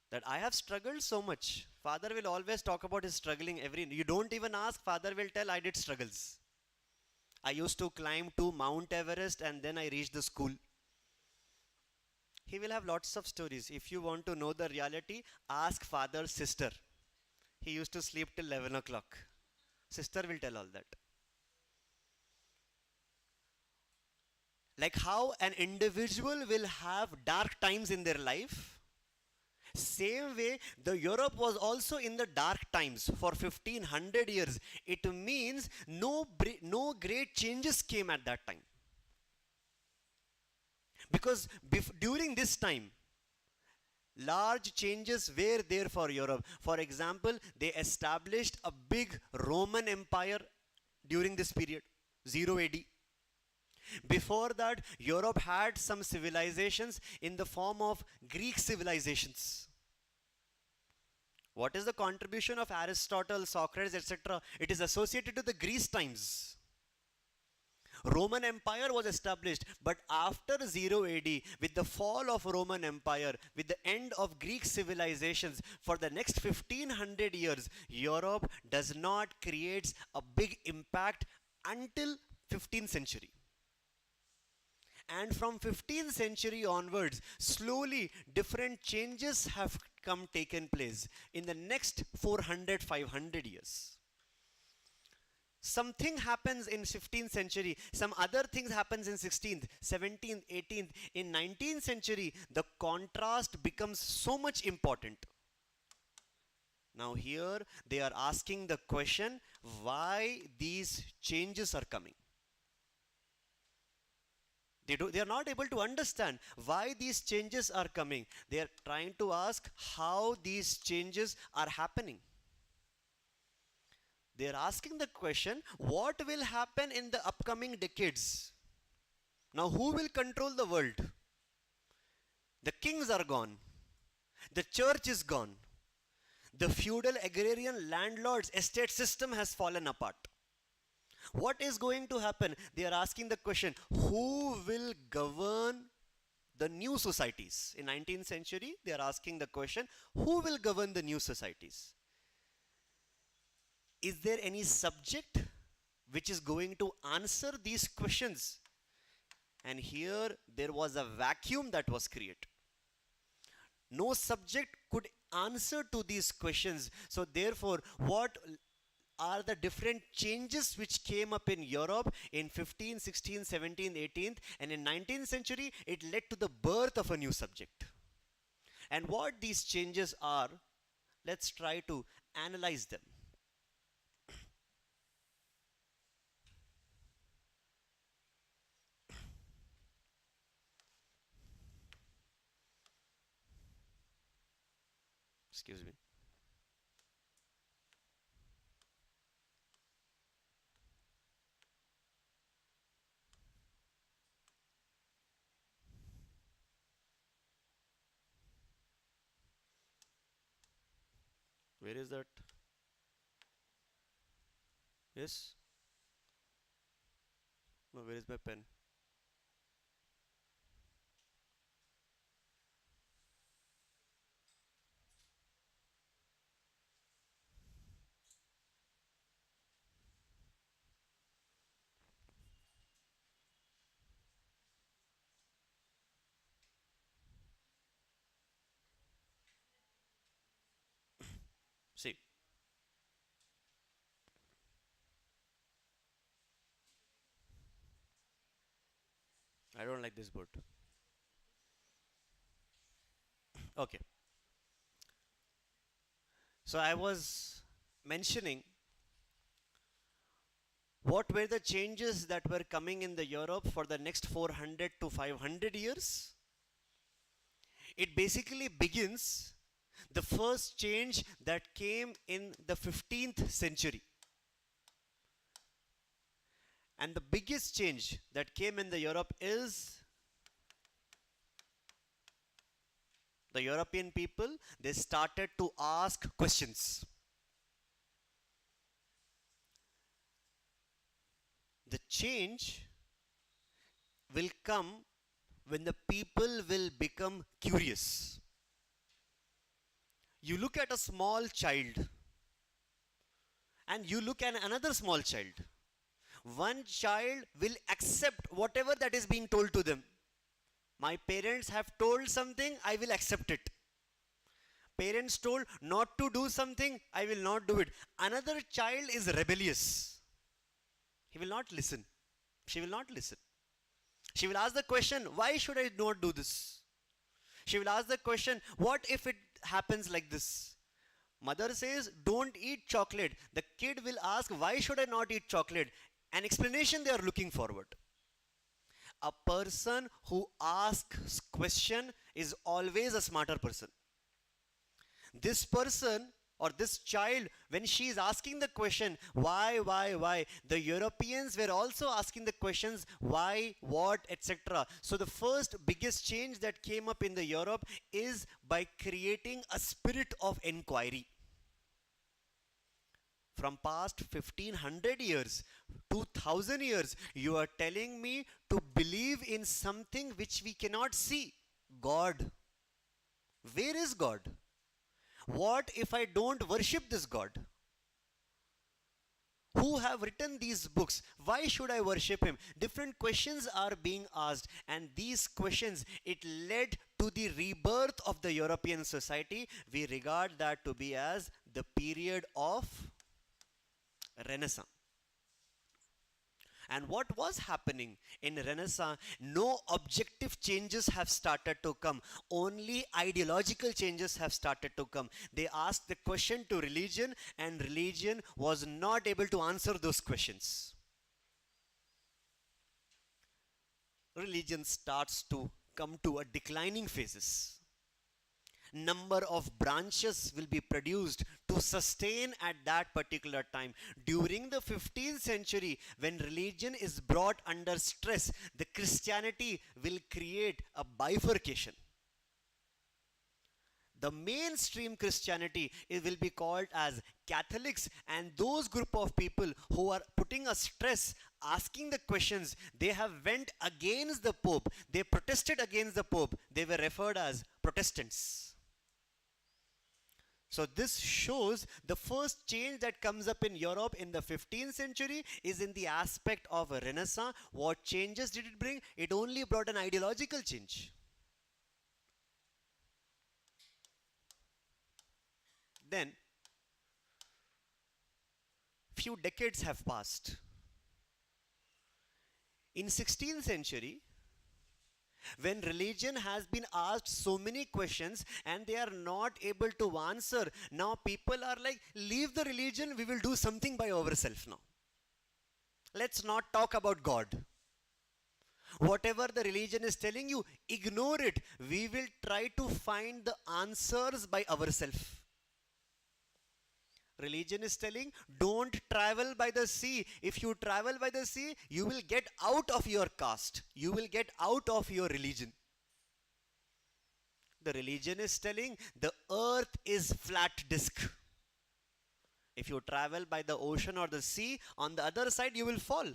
S1: that I have struggled so much. Father will always talk about his struggling you don't even ask, father will tell, I did struggles. I used to climb to Mount Everest and then I reached the school. He will have lots of stories. If you want to know the reality, ask father's sister. He used to sleep till 11 o'clock. Sister will tell all that. Like how an individual will have dark times in their life, same way, the Europe was also in the dark times for 1500 years. It means no great changes came at that time. Because during this time, large changes were there for Europe. For example, they established a big Roman Empire during this period, 0 AD. Before that, Europe had some civilizations in the form of Greek civilizations. What is the contribution of Aristotle, Socrates, etc.? It is associated to the Greece times. Roman Empire was established, but after 0 AD, with the fall of Roman Empire, with the end of Greek civilizations, for the next 1500 years, Europe does not create a big impact until 15th century. And from 15th century onwards, slowly different changes have taken place in the next 400, 500 years. Something happens in 15th century, some other things happens in 16th, 17th, 18th. In 19th century, the contrast becomes so much important. Now here they are asking the question, why these changes are coming. They are not able to understand why these changes are coming. They are trying to ask how these changes are happening. They are asking the question, what will happen in the upcoming decades? Now, who will control the world? The kings are gone. The church is gone. The feudal agrarian landlords estate system has fallen apart. What is going to happen? They are asking the question, who will govern the new societies? In 19th century, they are asking the question, who will govern the new societies? Is there any subject which is going to answer these questions? And here there was a vacuum that was created. No subject could answer to these questions. So therefore, what are the different changes which came up in Europe in 15th, 16th, 17th, 18th, and in 19th century, it led to the birth of a new subject. And what these changes are, let's try to analyze them. Excuse me. Where is that? Yes? No, where is my pen? See. I don't like this board. Okay. So I was mentioning what were the changes that were coming in the Europe for the next 400 to 500 years. It basically begins the first change that came in the 15th century. And the biggest change that came in the Europe is the European people, they started to ask questions. The change will come when the people will become curious. You look at a small child and you look at another small child. One child will accept whatever that is being told to them. My parents have told something, I will accept it. Parents told not to do something, I will not do it. Another child is rebellious. He will not listen. She will not listen. She will ask the question, why should I not do this? She will ask the question, what if happens like this. Mother says, don't eat chocolate. The kid will ask, why should I not eat chocolate? An explanation they are looking forward. A person who asks question is always a smarter person. This person or this child, when she is asking the question, why, the Europeans were also asking the questions, why, what, etc. So the first biggest change that came up in the Europe is by creating a spirit of inquiry. From past 1500 years, 2000 years, you are telling me to believe in something which we cannot see. God. Where is God? What if I don't worship this God? Who have written these books? Why should I worship him? Different questions are being asked, and these questions, it led to the rebirth of the European society. We regard that to be as the period of Renaissance. And what was happening in Renaissance? No objective changes have started to come. Only ideological changes have started to come. They asked the question to religion, and religion was not able to answer those questions. Religion starts to come to a declining phases. Number of branches will be produced to sustain at that particular time. During the 15th century, when religion is brought under stress, the Christianity will create a bifurcation. The mainstream Christianity, it will be called as Catholics, and those group of people who are putting a stress, asking the questions, they have went against the Pope, they protested against the Pope, they were referred as Protestants. So this shows the first change that comes up in Europe in the 15th century is in the aspect of a Renaissance. What changes did it bring? It only brought an ideological change. Then, few decades have passed. In 16th century, when religion has been asked so many questions and they are not able to answer, now people are like, leave the religion, we will do something by ourselves now. Let's not talk about God. Whatever the religion is telling you, ignore it. We will try to find the answers by ourselves. Religion is telling, don't travel by the sea. If you travel by the sea, you will get out of your caste. You will get out of your religion. The religion is telling, the earth is flat disk. If you travel by the ocean or the sea, on the other side you will fall.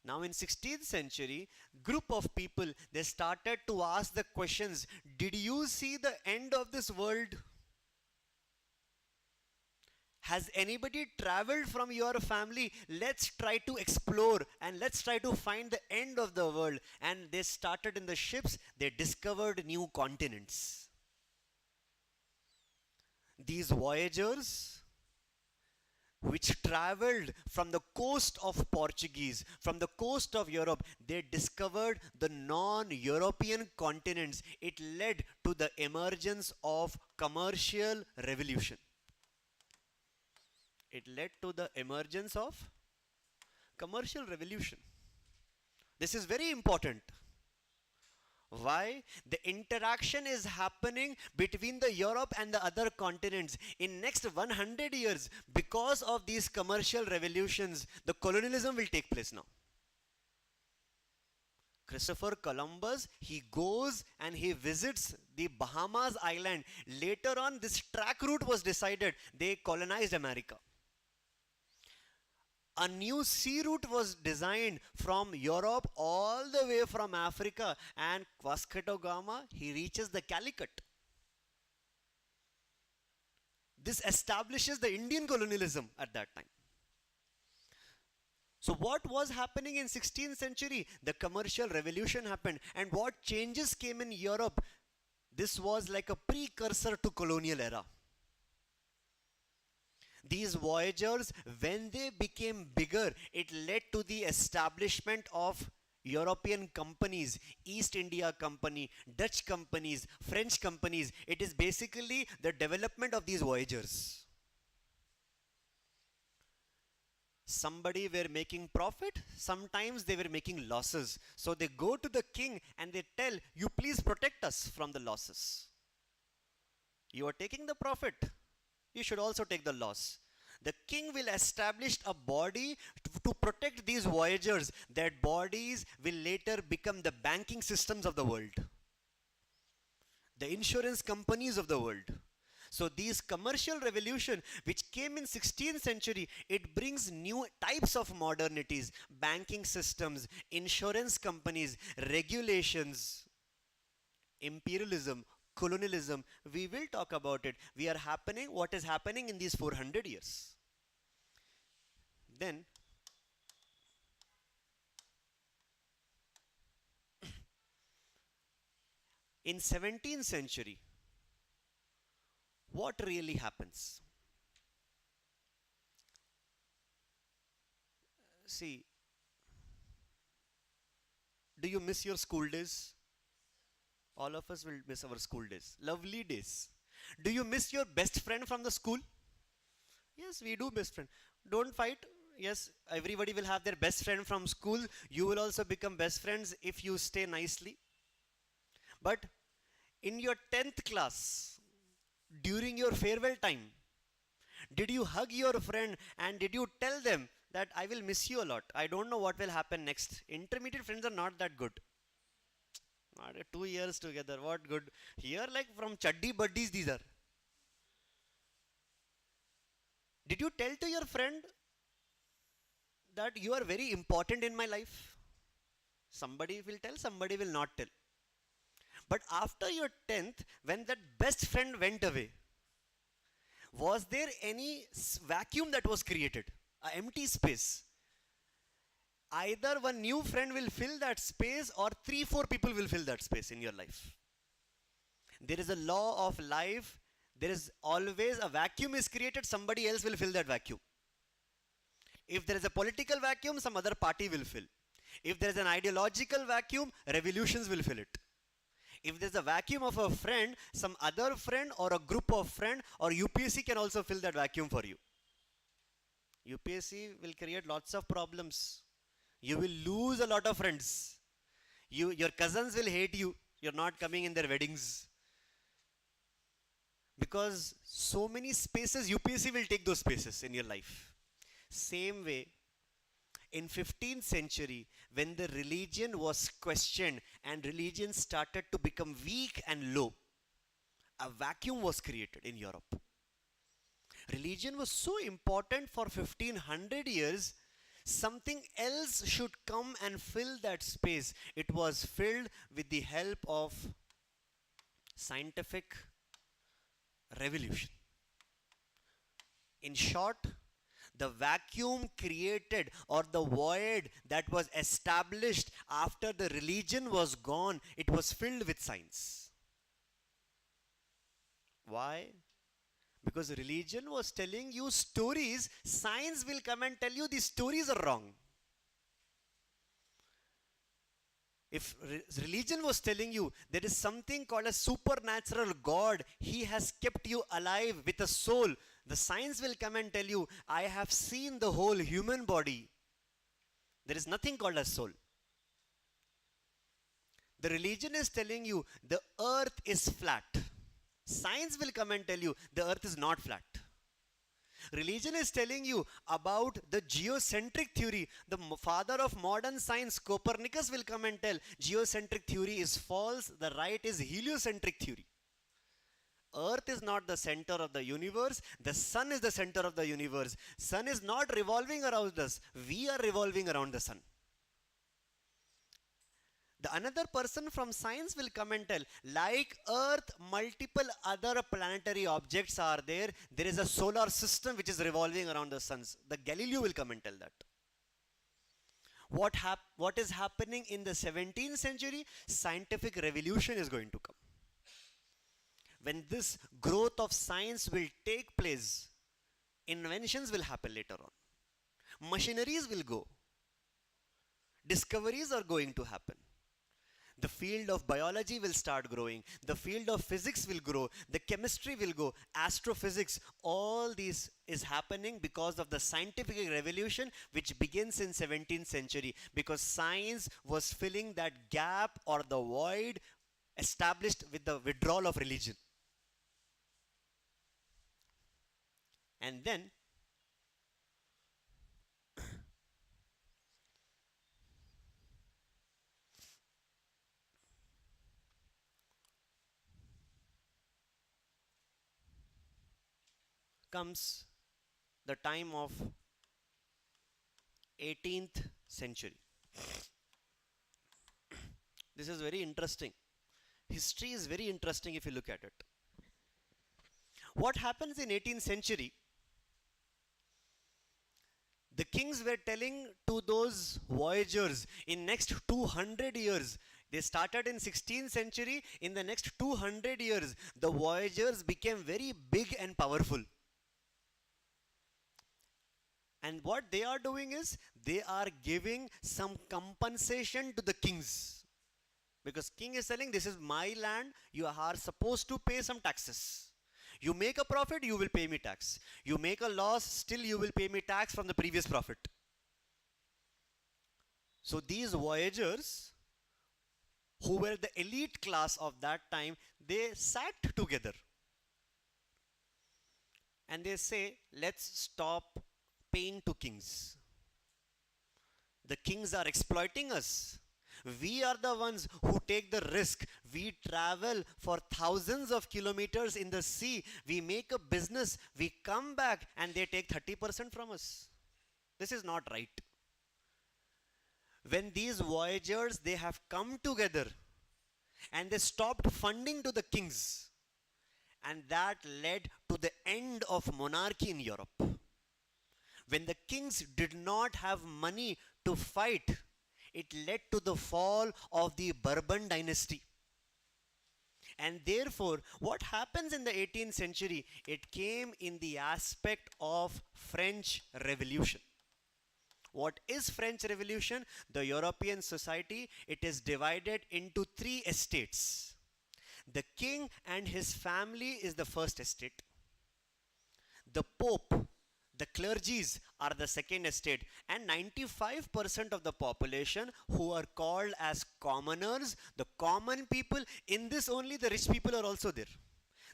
S1: Now in 16th century, group of people, they started to ask the questions, did you see the end of this world? Has anybody traveled from your family? Let's try to explore and let's try to find the end of the world. And they started in the ships, they discovered new continents. These voyagers, which traveled from the coast of Portuguese, from the coast of Europe, they discovered the non-European continents. It led to the emergence of commercial revolution. It led to the emergence of commercial revolution. This is very important. Why? The interaction is happening between the Europe and the other continents. In next 100 years, because of these commercial revolutions, the colonialism will take place now. Christopher Columbus, he goes and he visits the Bahamas island. Later on, this track route was decided. They colonized America. A new sea route was designed from Europe all the way from Africa, and Vasco da Gama, he reaches the Calicut. This establishes the Indian colonialism at that time. So what was happening in 16th century? The commercial revolution happened, and what changes came in Europe? This was like a precursor to colonial era. These voyagers, when they became bigger, it led to the establishment of European companies, East India Company, Dutch companies, French companies. It is basically the development of these voyagers. Somebody were making profit, sometimes they were making losses. So they go to the king and they tell, you please protect us from the losses. You are taking the profit, you should also take the loss. The king will establish a body to protect these voyagers. That bodies will later become the banking systems of the world, the insurance companies of the world. So these commercial revolution which came in 16th century, it brings new types of modernities, banking systems, insurance companies, regulations, imperialism, colonialism. We will talk about it. We are happening what is happening in these 400 years. Then in 17th century, what really happens? See, do you miss your school days? All of us will miss our school days. Lovely days. Do you miss your best friend from the school? Yes, we do, best friend. Don't fight. Yes, everybody will have their best friend from school. You will also become best friends if you stay nicely. But in your 10th class, during your farewell time, did you hug your friend and did you tell them that I will miss you a lot? I don't know what will happen next. Intermediate friends are not that good. 2 years together, what good. Here, like from chaddi buddies, these are. Did you tell to your friend that you are very important in my life? Somebody will tell, somebody will not tell. But after your 10th, when that best friend went away, was there any vacuum that was created? An empty space. Either one new friend will fill that space or 3, 4 people will fill that space in your life. There is a law of life. There is always a vacuum is created, somebody else will fill that vacuum. If there is a political vacuum, some other party will fill. If there is an ideological vacuum, revolutions will fill it. If there's a vacuum of a friend, some other friend or a group of friend or UPSC can also fill that vacuum for you. UPSC will create lots of problems. You will lose a lot of friends. Your cousins will hate you. You're not coming in their weddings. Because so many spaces, UPSC will take those spaces in your life. Same way, in 15th century, when the religion was questioned and religion started to become weak and low, a vacuum was created in Europe. Religion was so important for 1500 years, something else should come and fill that space. It was filled with the help of scientific revolution. In short, the vacuum created or the void that was established after the religion was gone, it was filled with science. Why? Because religion was telling you stories, science will come and tell you these stories are wrong. If religion was telling you there is something called a supernatural God, he has kept you alive with a soul, the science will come and tell you, I have seen the whole human body. There is nothing called a soul. The religion is telling you the earth is flat. Science will come and tell you the earth is not flat. Religion is telling you about the geocentric theory. The father of modern science, Copernicus, will come and tell geocentric theory is false, the right is heliocentric theory. Earth is not the center of the universe, the sun is the center of the universe. Sun is not revolving around us, we are revolving around the sun. The another person from science will come and tell, like Earth, multiple other planetary objects are there. There is a solar system which is revolving around the suns. The Galileo will come and tell that. What is happening in the 17th century? Scientific revolution is going to come. When this growth of science will take place, inventions will happen later on. Machineries will go. discoveries are going to happen. The field of biology will start growing, the field of physics will grow, the chemistry will go, astrophysics, all these is happening because of the scientific revolution which begins in 17th century, because science was filling that gap or the void established with the withdrawal of religion. And then comes the time of 18th century. This is very interesting. History is very interesting if you look at it. What happens in 18th century? The kings were telling to those voyagers, in next 200 years, they started in 16th century, in the next 200 years, the voyagers became very big and powerful. And what they are doing is, they are giving some compensation to the kings. Because king is telling, this is my land, you are supposed to pay some taxes. You make a profit, you will pay me tax. You make a loss, still you will pay me tax from the previous profit. So these voyagers, who were the elite class of that time, they sat together. And they say, let's stop paying to kings. The kings are exploiting us. We are the ones who take the risk. We travel for thousands of kilometers in the sea. We make a business. We come back and they take 30% from us. This is not right. When these voyagers, they have come together and they stopped funding to the kings. And that led to the end of monarchy in Europe. When the kings did not have money to fight, it led to the fall of the Bourbon dynasty. And therefore, what happens in the 18th century, it came in the aspect of French Revolution. What is French Revolution? The European society, it is divided into three estates. The king and his family is the first estate. The Pope, the clergies are the second estate, and 95% of the population who are called as commoners, the common people, in this only the rich people are also there.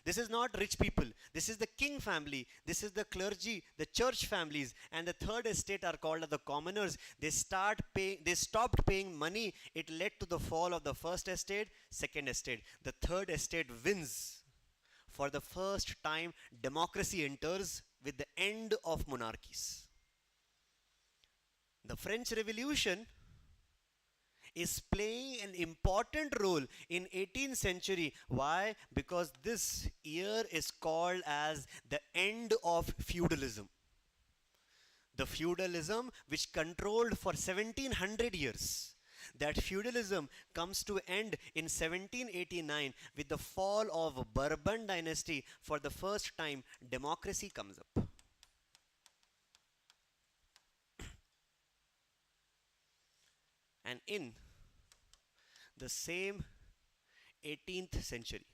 S1: This is not rich people. This is the king family. This is the clergy, the church families, and the third estate are called as the commoners. They stopped paying money. It led to the fall of the first estate, second estate. The third estate wins. For the first time, democracy enters with the end of monarchies. The French Revolution is playing an important role in 18th century. Why? Because this year is called as the end of feudalism. The feudalism which controlled for 1700 years. That feudalism comes to end in 1789 with the fall of Bourbon dynasty. For the first time, democracy comes up. And in the same 18th century,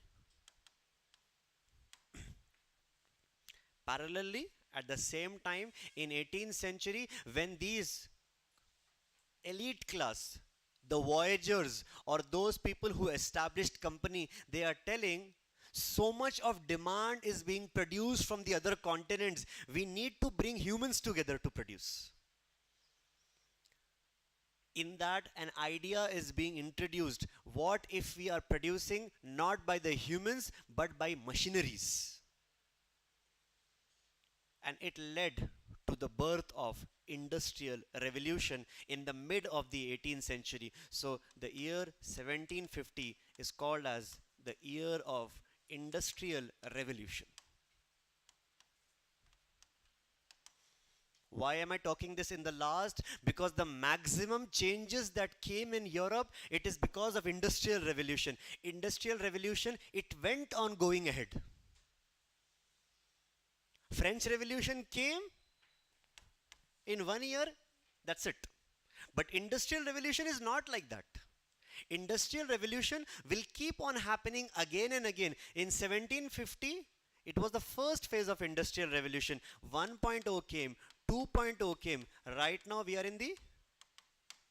S1: parallelly, at the same time, in 18th century, when these elite class, the voyagers or those people who established company, they are telling, so much of demand is being produced from the other continents. We need to bring humans together to produce. In that, an idea is being introduced. What if we are producing not by the humans but by machineries? And it led to the birth of industrial revolution in the mid of the 18th century. So the year 1750 is called as the year of industrial revolution. Why am I talking this in the last? Because the maximum changes that came in Europe, it is because of industrial revolution. Industrial revolution, it went on going ahead. French Revolution came in 1 year, that's it. But industrial revolution is not like that. Industrial revolution will keep on happening again and again. In 1750, it was the first phase of industrial revolution. 1.0 came, 2.0 came. Right now we are in the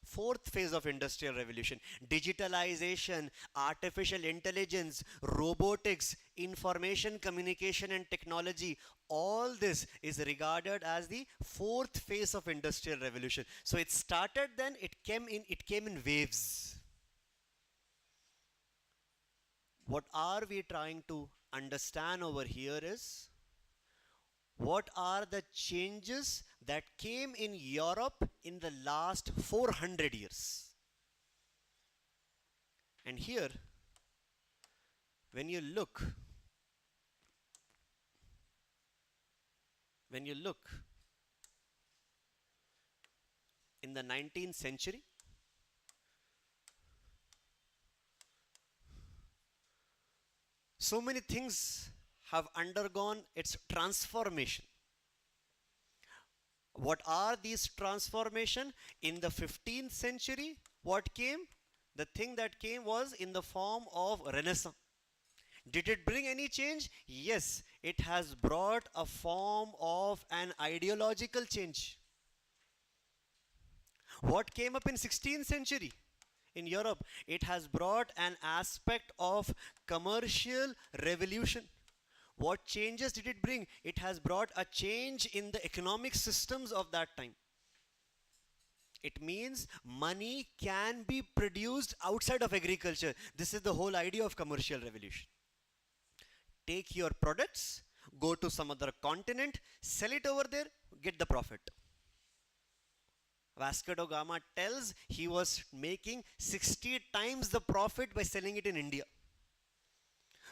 S1: fourth phase of industrial revolution. Digitalization, artificial intelligence, robotics, information communication and technology, all this is regarded as the fourth phase of industrial revolution. So it started then, it came in waves. What are we trying to understand over here is, what are the changes that came in Europe in the last 400 years? And here, when you look, when you look in the 19th century, so many things have undergone its transformation. What are these transformation? In the 15th century, what came? The thing that came was in the form of Renaissance. Did it bring any change? Yes, it has brought a form of an ideological change. What came up in 16th century in Europe? It has brought an aspect of commercial revolution. What changes did it bring? It has brought a change in the economic systems of that time. It means money can be produced outside of agriculture. This is the whole idea of commercial revolution. Take your products, go to some other continent, sell it over there, get the profit. Vasco da Gama tells he was making 60 times the profit by selling it in India.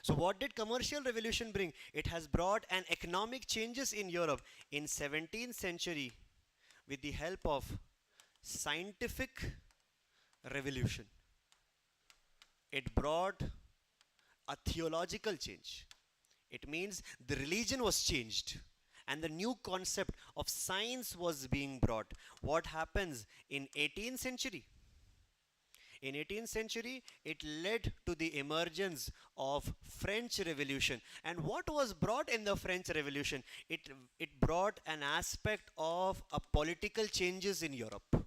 S1: So what did commercial revolution bring? It has brought an economic changes in Europe. In 17th century, with the help of scientific revolution, it brought a theological change. It means the religion was changed and the new concept of science was being brought. What happens in 18th century? In 18th century, it led to the emergence of French Revolution. And what was brought in the French Revolution? It brought an aspect of a political changes in Europe.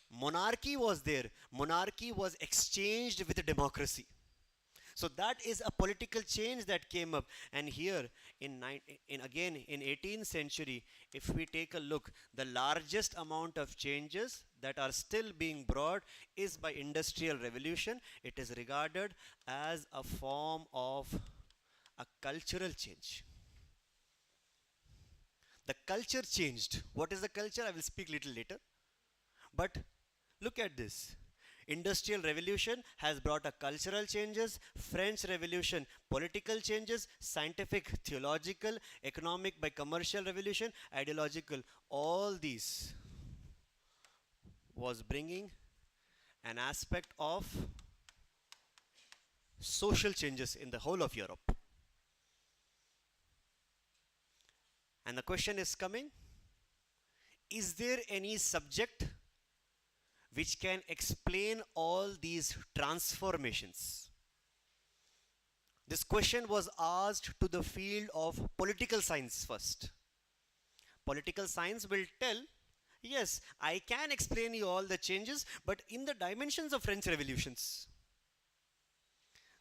S1: Monarchy was there. Monarchy was exchanged with democracy. So that is a political change that came up. And here, again in 18th century, if we take a look, the largest amount of changes that are still being brought is by industrial revolution. It is regarded as a form of a cultural change. The culture changed. What is the culture? I will speak little later. But look at this. Industrial revolution has brought a cultural changes, French revolution, political changes, scientific, theological, economic by commercial revolution, ideological. All these was bringing an aspect of social changes in the whole of Europe. And the question is coming, is there any subject which can explain all these transformations? This question was asked to the field of political science first. Political science will tell, yes, I can explain you all the changes, but in the dimensions of French revolutions.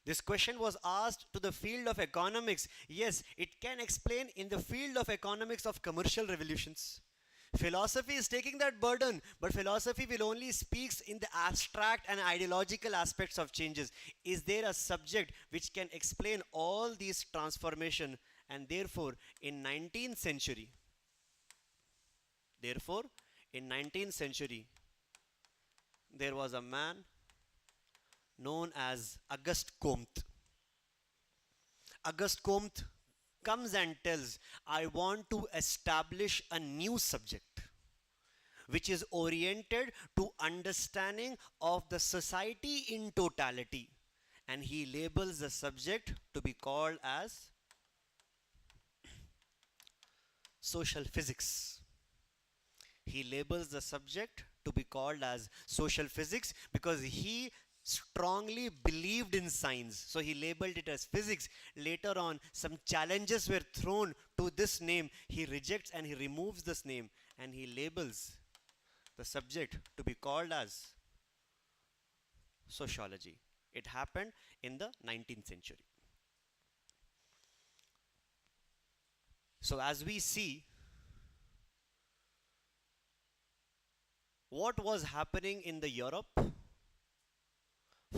S1: This question was asked to the field of economics. Yes, it can explain in the field of economics of commercial revolutions. Philosophy is taking that burden, but philosophy will only speaks in the abstract and ideological aspects of changes. Is there a subject which can explain all these transformation? And therefore, in 19th century, there was a man known as Auguste Comte. Auguste Comte comes and tells, I want to establish a new subject which is oriented to understanding of the society in totality. And he labels the subject to be called as social physics. He labels the subject to be called as social physics because he strongly believed in science. So he labeled it as physics. Later on, some challenges were thrown to this name. He rejects and he removes this name and he labels the subject to be called as sociology. It happened in the 19th century. So, as we see, what was happening in the Europe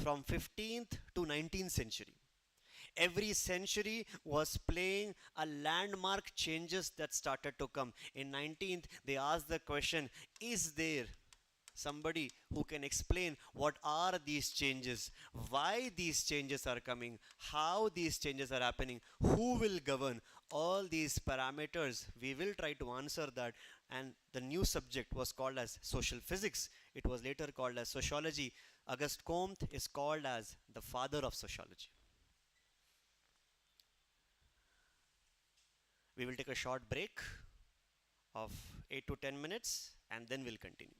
S1: from 15th to 19th century. Every century was playing a landmark changes that started to come. In 19th, they asked the question, is there somebody who can explain what are these changes, why these changes are coming, how these changes are happening, who will govern all these parameters? We will try to answer that. And the new subject was called as social physics. It was later called as sociology. Auguste Comte is called as the father of sociology. We will take a short break of 8 to 10 minutes and then we'll continue.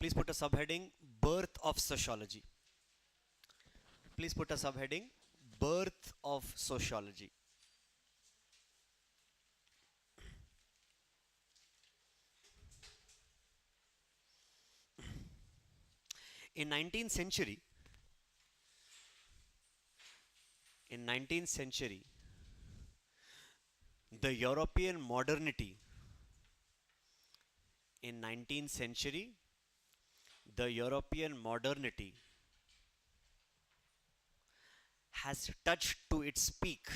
S1: Please put a subheading, birth of sociology. Please put a subheading, birth of sociology. In 19th century, in 19th century, the European modernity, in 19th century, the European modernity has touched to its peak.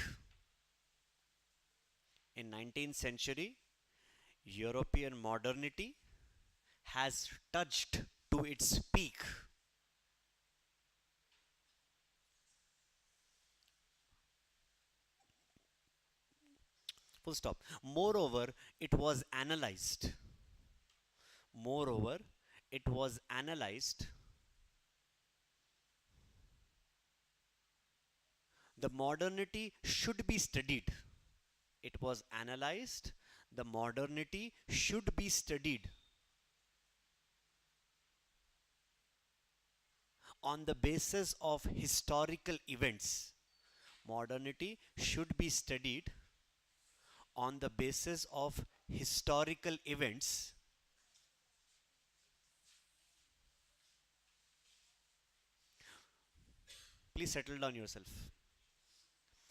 S1: In 19th century, European modernity has touched to its peak. Full stop. Moreover, it was analyzed. Moreover, it was analyzed. The modernity should be studied. It was analyzed. The modernity should be studied on the basis of historical events. Modernity should be studied on the basis of historical events. Please settle down yourself.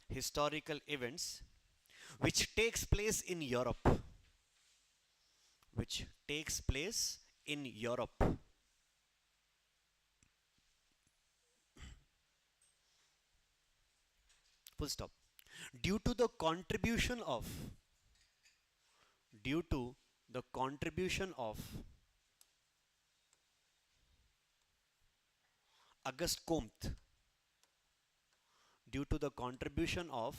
S1: Historical events which takes place in Europe. Which takes place in Europe. Full stop. Due to the contribution of due to the contribution of Auguste Comte, due to the contribution of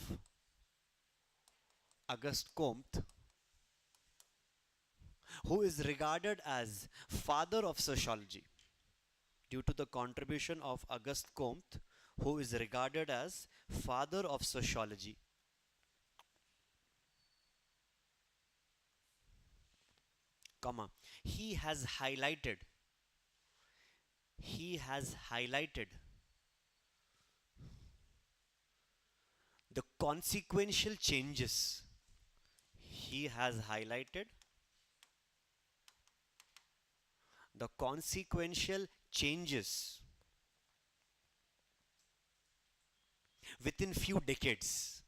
S1: Auguste Comte, who is regarded as father of sociology, due to the contribution of Auguste Comte, who is regarded as father of sociology, comma, he has highlighted he has highlighted the consequential changes. He has highlighted the consequential changes within few decades.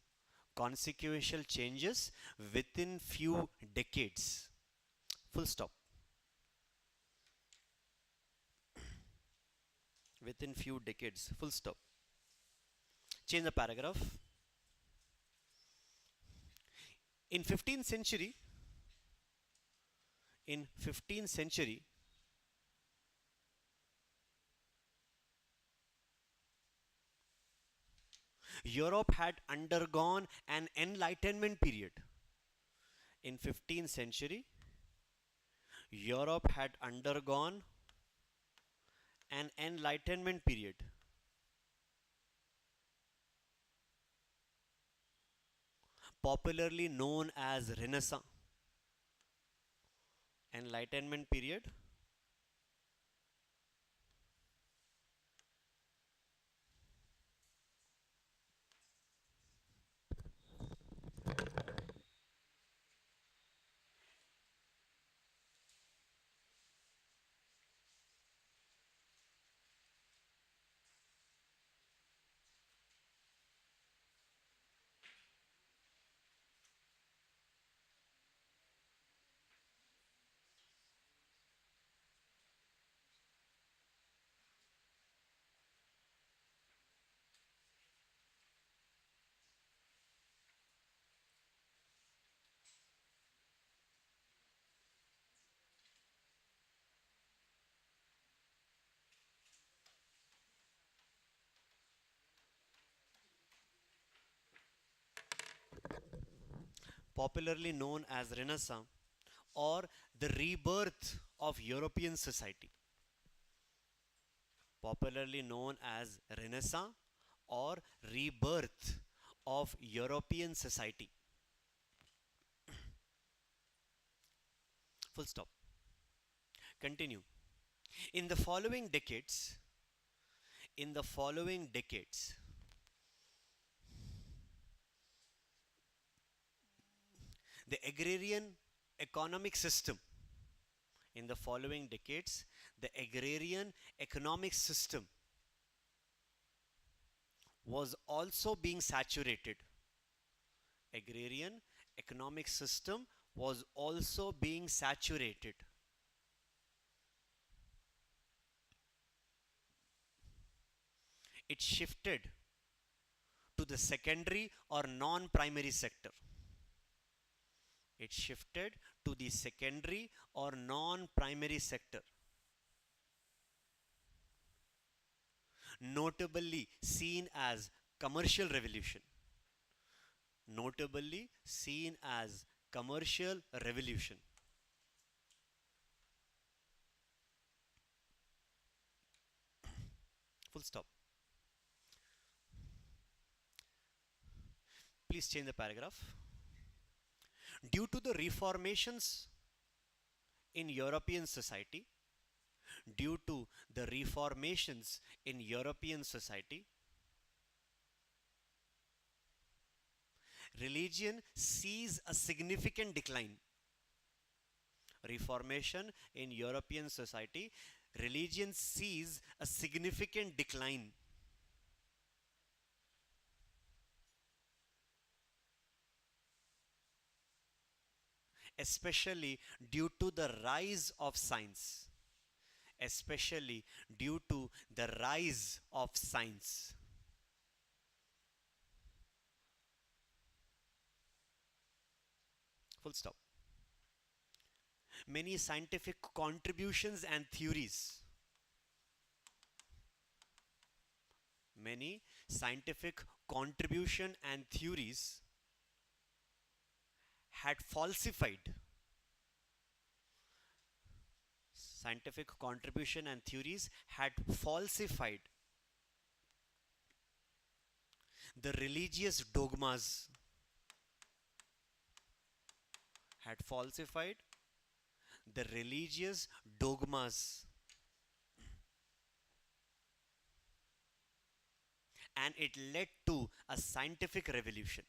S1: Consequential changes within few decades. Full stop. Within few decades. Full stop. Change the paragraph. In 15th century, in 15th century, Europe had undergone an enlightenment period. In 15th century, Europe had undergone an enlightenment period. Popularly known as Renaissance. Enlightenment period. Popularly known as Renaissance or the rebirth of European society. Popularly known as Renaissance or rebirth of European society. Full stop. Continue. In the following decades, in the following decades, the agrarian economic system, in the following decades, the agrarian economic system was also being saturated. Agrarian economic system was also being saturated. It shifted to the secondary or non-primary sector. It shifted to the secondary or non-primary sector, notably seen as commercial revolution. Notably seen as commercial revolution. Full stop. Please change the paragraph. Due to the reformations in European society, due to the reformations in European society, religion sees a significant decline. Reformation in European society, religion sees a significant decline, especially due to the rise of science. Especially due to the rise of science. Full stop. Many scientific contributions and theories, many scientific contribution and theories had falsified. Scientific contribution and theories had falsified the religious dogmas, had falsified the religious dogmas, and it led to a scientific revolution.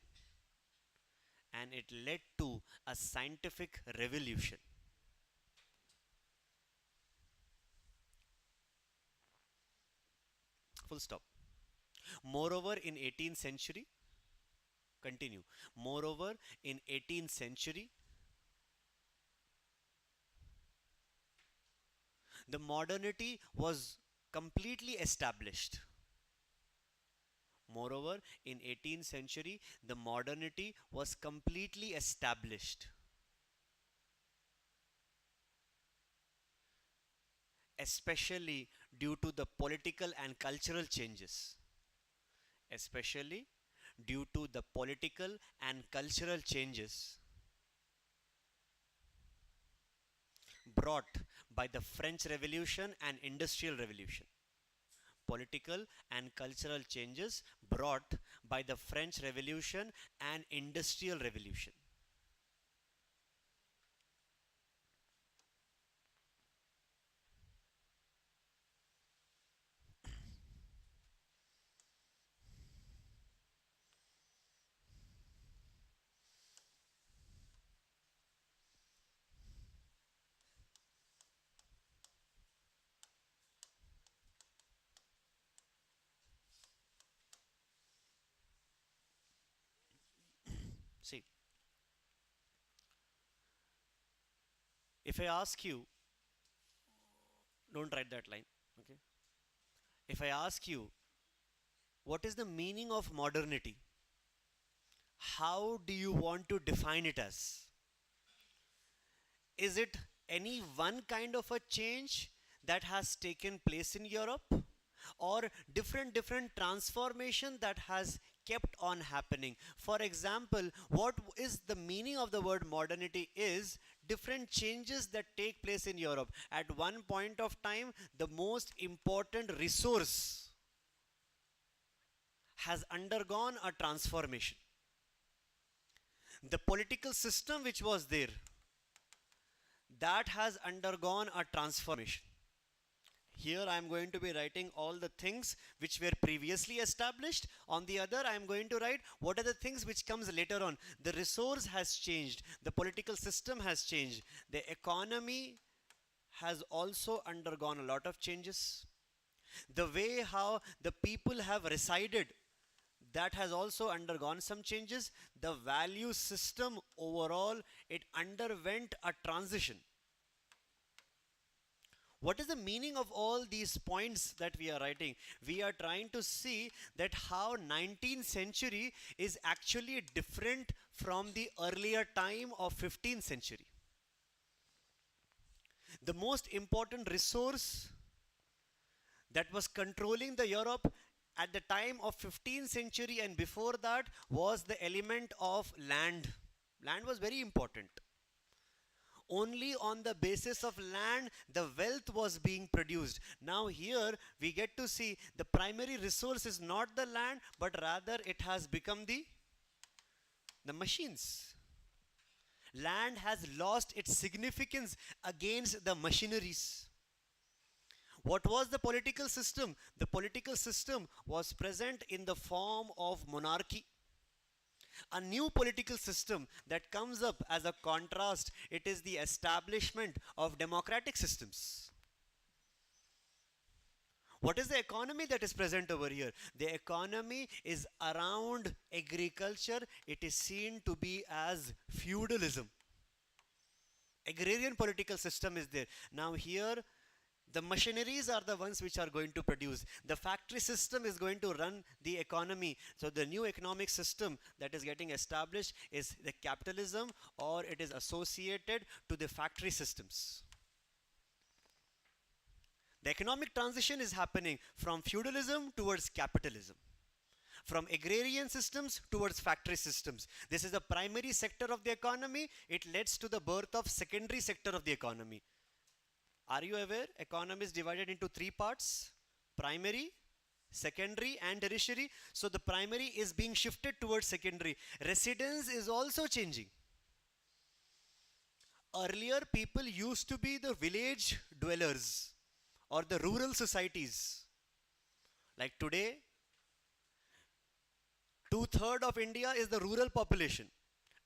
S1: And it led to a scientific revolution. Full stop. Moreover, in 18th century, continue. Moreover, in 18th century, the modernity was completely established. Moreover, in 18th century, the modernity was completely established, especially due to the political and cultural changes. Especially due to the political and cultural changes brought by the French Revolution and Industrial Revolution. Political and cultural changes brought by the French Revolution and Industrial Revolution. See, if I ask you, don't write that line, okay? If I ask you, what is the meaning of modernity? How do you want to define it as? Is it any one kind of a change that has taken place in Europe, or different transformation that has kept on happening? For example, what is the meaning of the word modernity is different changes that take place in Europe. At one point of time, the most important resource has undergone a transformation. The political system which was there, that has undergone a transformation. Here I am going to be writing all the things which were previously established. On the other, I am going to write what are the things which comes later on. The resource has changed. The political system has changed. The economy has also undergone a lot of changes. The way how the people have resided, that has also undergone some changes. The value system overall, it underwent a transition. What is the meaning of all these points that we are writing? We are trying to see that how 19th century is actually different from the earlier time of 15th century. The most important resource that was controlling the Europe at the time of 15th century and before that was the element of land. Land was very important. Only on the basis of land the wealth was being produced. Now here we get to see the primary resource is not the land, but rather it has become the machines. Land has lost its significance against the machineries. What was the political system? The political system was present in the form of monarchy. A new political system that comes up as a contrast, it is the establishment of democratic systems. What is the economy that is present over here? The economy is around agriculture. It is seen to be as feudalism. Agrarian political system is there. Now here the machineries are the ones which are going to produce. The factory system is going to run the economy. So the new economic system that is getting established is the capitalism, or it is associated to the factory systems. The economic transition is happening from feudalism towards capitalism, from agrarian systems towards factory systems. This is the primary sector of the economy. It leads to the birth of secondary sector of the economy. Are you aware? Economy is divided into three parts: primary, secondary and tertiary. So the primary is being shifted towards secondary. Residence is also changing. Earlier people used to be the village dwellers or the rural societies. Like today, 2/3 of India is the rural population.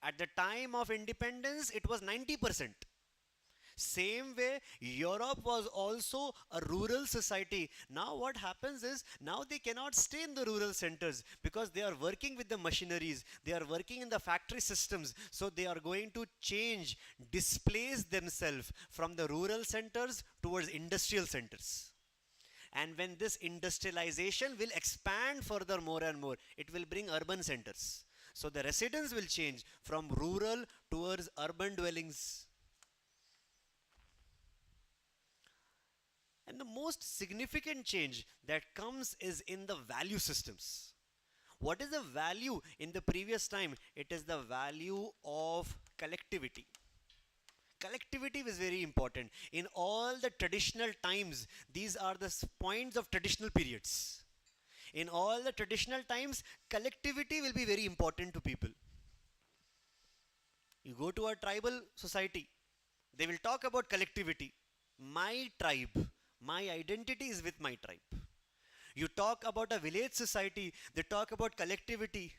S1: At the time of independence, it was 90%. Same way, Europe was also a rural society. Now what happens is, now they cannot stay in the rural centers because they are working with the machineries. They are working in the factory systems. So they are going to change, displace themselves from the rural centers towards industrial centers. And when this industrialization will expand further more and more, it will bring urban centers. So the residence will change from rural towards urban dwellings. And the most significant change that comes is in the value systems. What is the value in the previous time? It is the value of collectivity. Collectivity is very important. In all the traditional times, these are the points of traditional periods. In all the traditional times, collectivity will be very important to people. You go to a tribal society, they will talk about collectivity. My tribe, my identity is with my tribe. You talk about a village society, they talk about collectivity.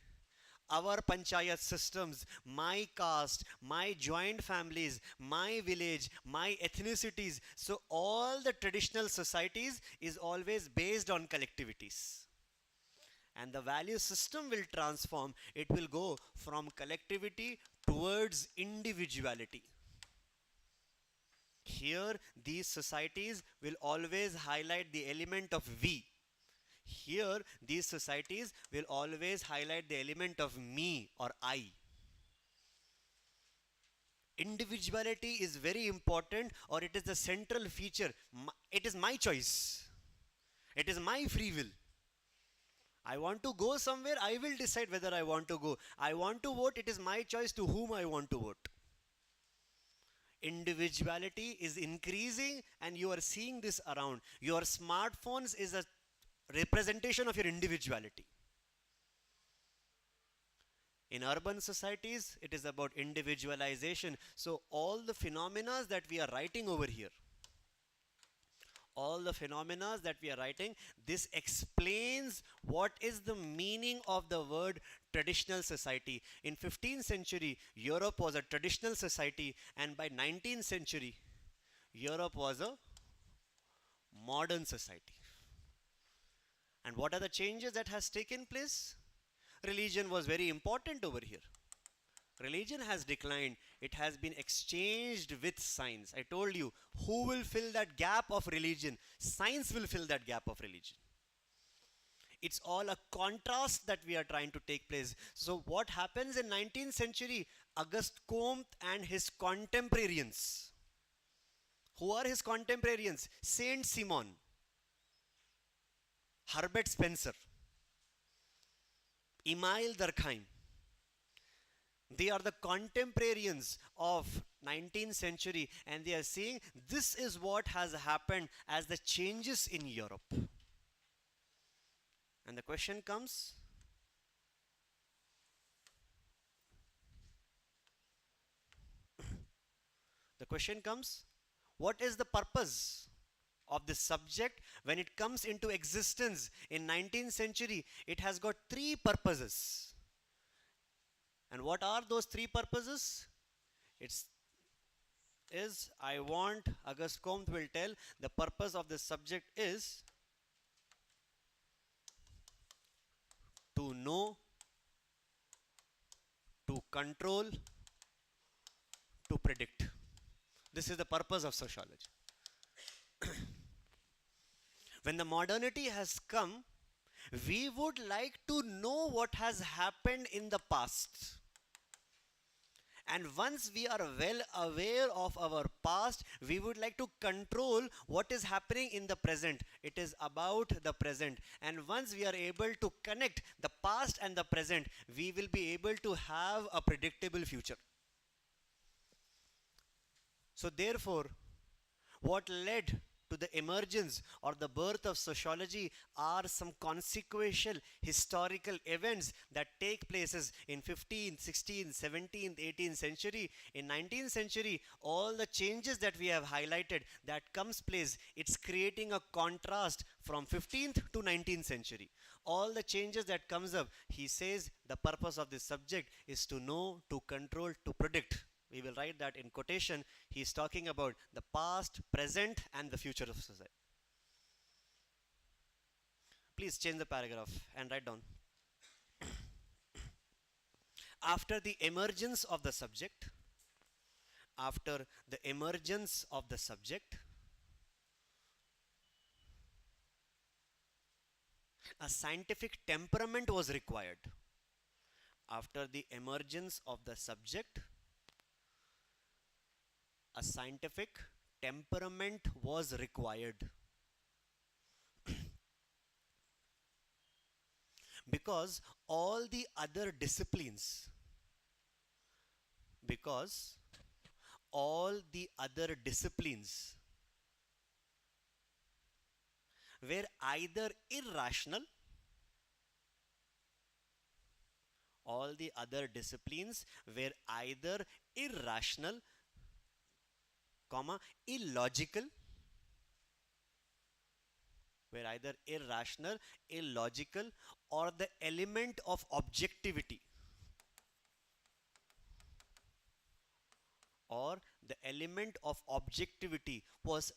S1: Our panchayat systems, my caste, my joint families, my village, my ethnicities. So all the traditional societies is always based on collectivities. And the value system will transform. It will go from collectivity towards individuality. Here, these societies will always highlight the element of we. Here, these societies will always highlight the element of me or I. Individuality is very important, or it is the central feature. It is my choice. It is my free will. I want to go somewhere, I will decide whether I want to go. I want to vote, it is my choice to whom I want to vote. Individuality is increasing, and you are seeing this around. Your smartphones is a representation of your individuality. In urban societies, it is about individualization. So all the phenomena that we are writing over here, All the phenomena that we are writing, this explains what is the meaning of the word traditional society. In 15th century, Europe was a traditional society, and by 19th century, Europe was a modern society. And what are the changes that has taken place? Religion was very important over here. Religion has declined. It has been exchanged with science. I told you, who will fill that gap of religion? Science will fill that gap of religion. It's all a contrast that we are trying to take place. So what happens in 19th century? Auguste Comte and his contemporaries. Who are his contemporaries? Saint Simon, Herbert Spencer, Emile Durkheim. They are the contemporaries of 19th century, and they are saying this is what has happened as the changes in Europe. And the question comes, what is the purpose of this subject when it comes into existence in 19th century? It has got three purposes. And what are those three purposes? I want, Auguste Comte will tell, the purpose of this subject is to know, to control, to predict. This is the purpose of sociology. When the modernity has come, we would like to know what has happened in the past. And once we are well aware of our past, we would like to control what is happening in the present. It is about the present. And once we are able to connect the past and the present, we will be able to have a predictable future. So therefore, what led to the emergence or the birth of sociology are some consequential historical events that take places in 15th, 16th, 17th, 18th century. In 19th century, all the changes that we have highlighted that comes place, it's creating a contrast from 15th to 19th century. All the changes that comes up, he says the purpose of this subject is to know, to control, to predict. We will write that in quotation. He is talking about the past, present, and the future of society. Please change the paragraph and write down. After the emergence of the subject, after the emergence of the subject, a scientific temperament was required. After the emergence of the subject, a scientific temperament was required. Because all the other disciplines, were either irrational, illogical, or the element of objectivity, was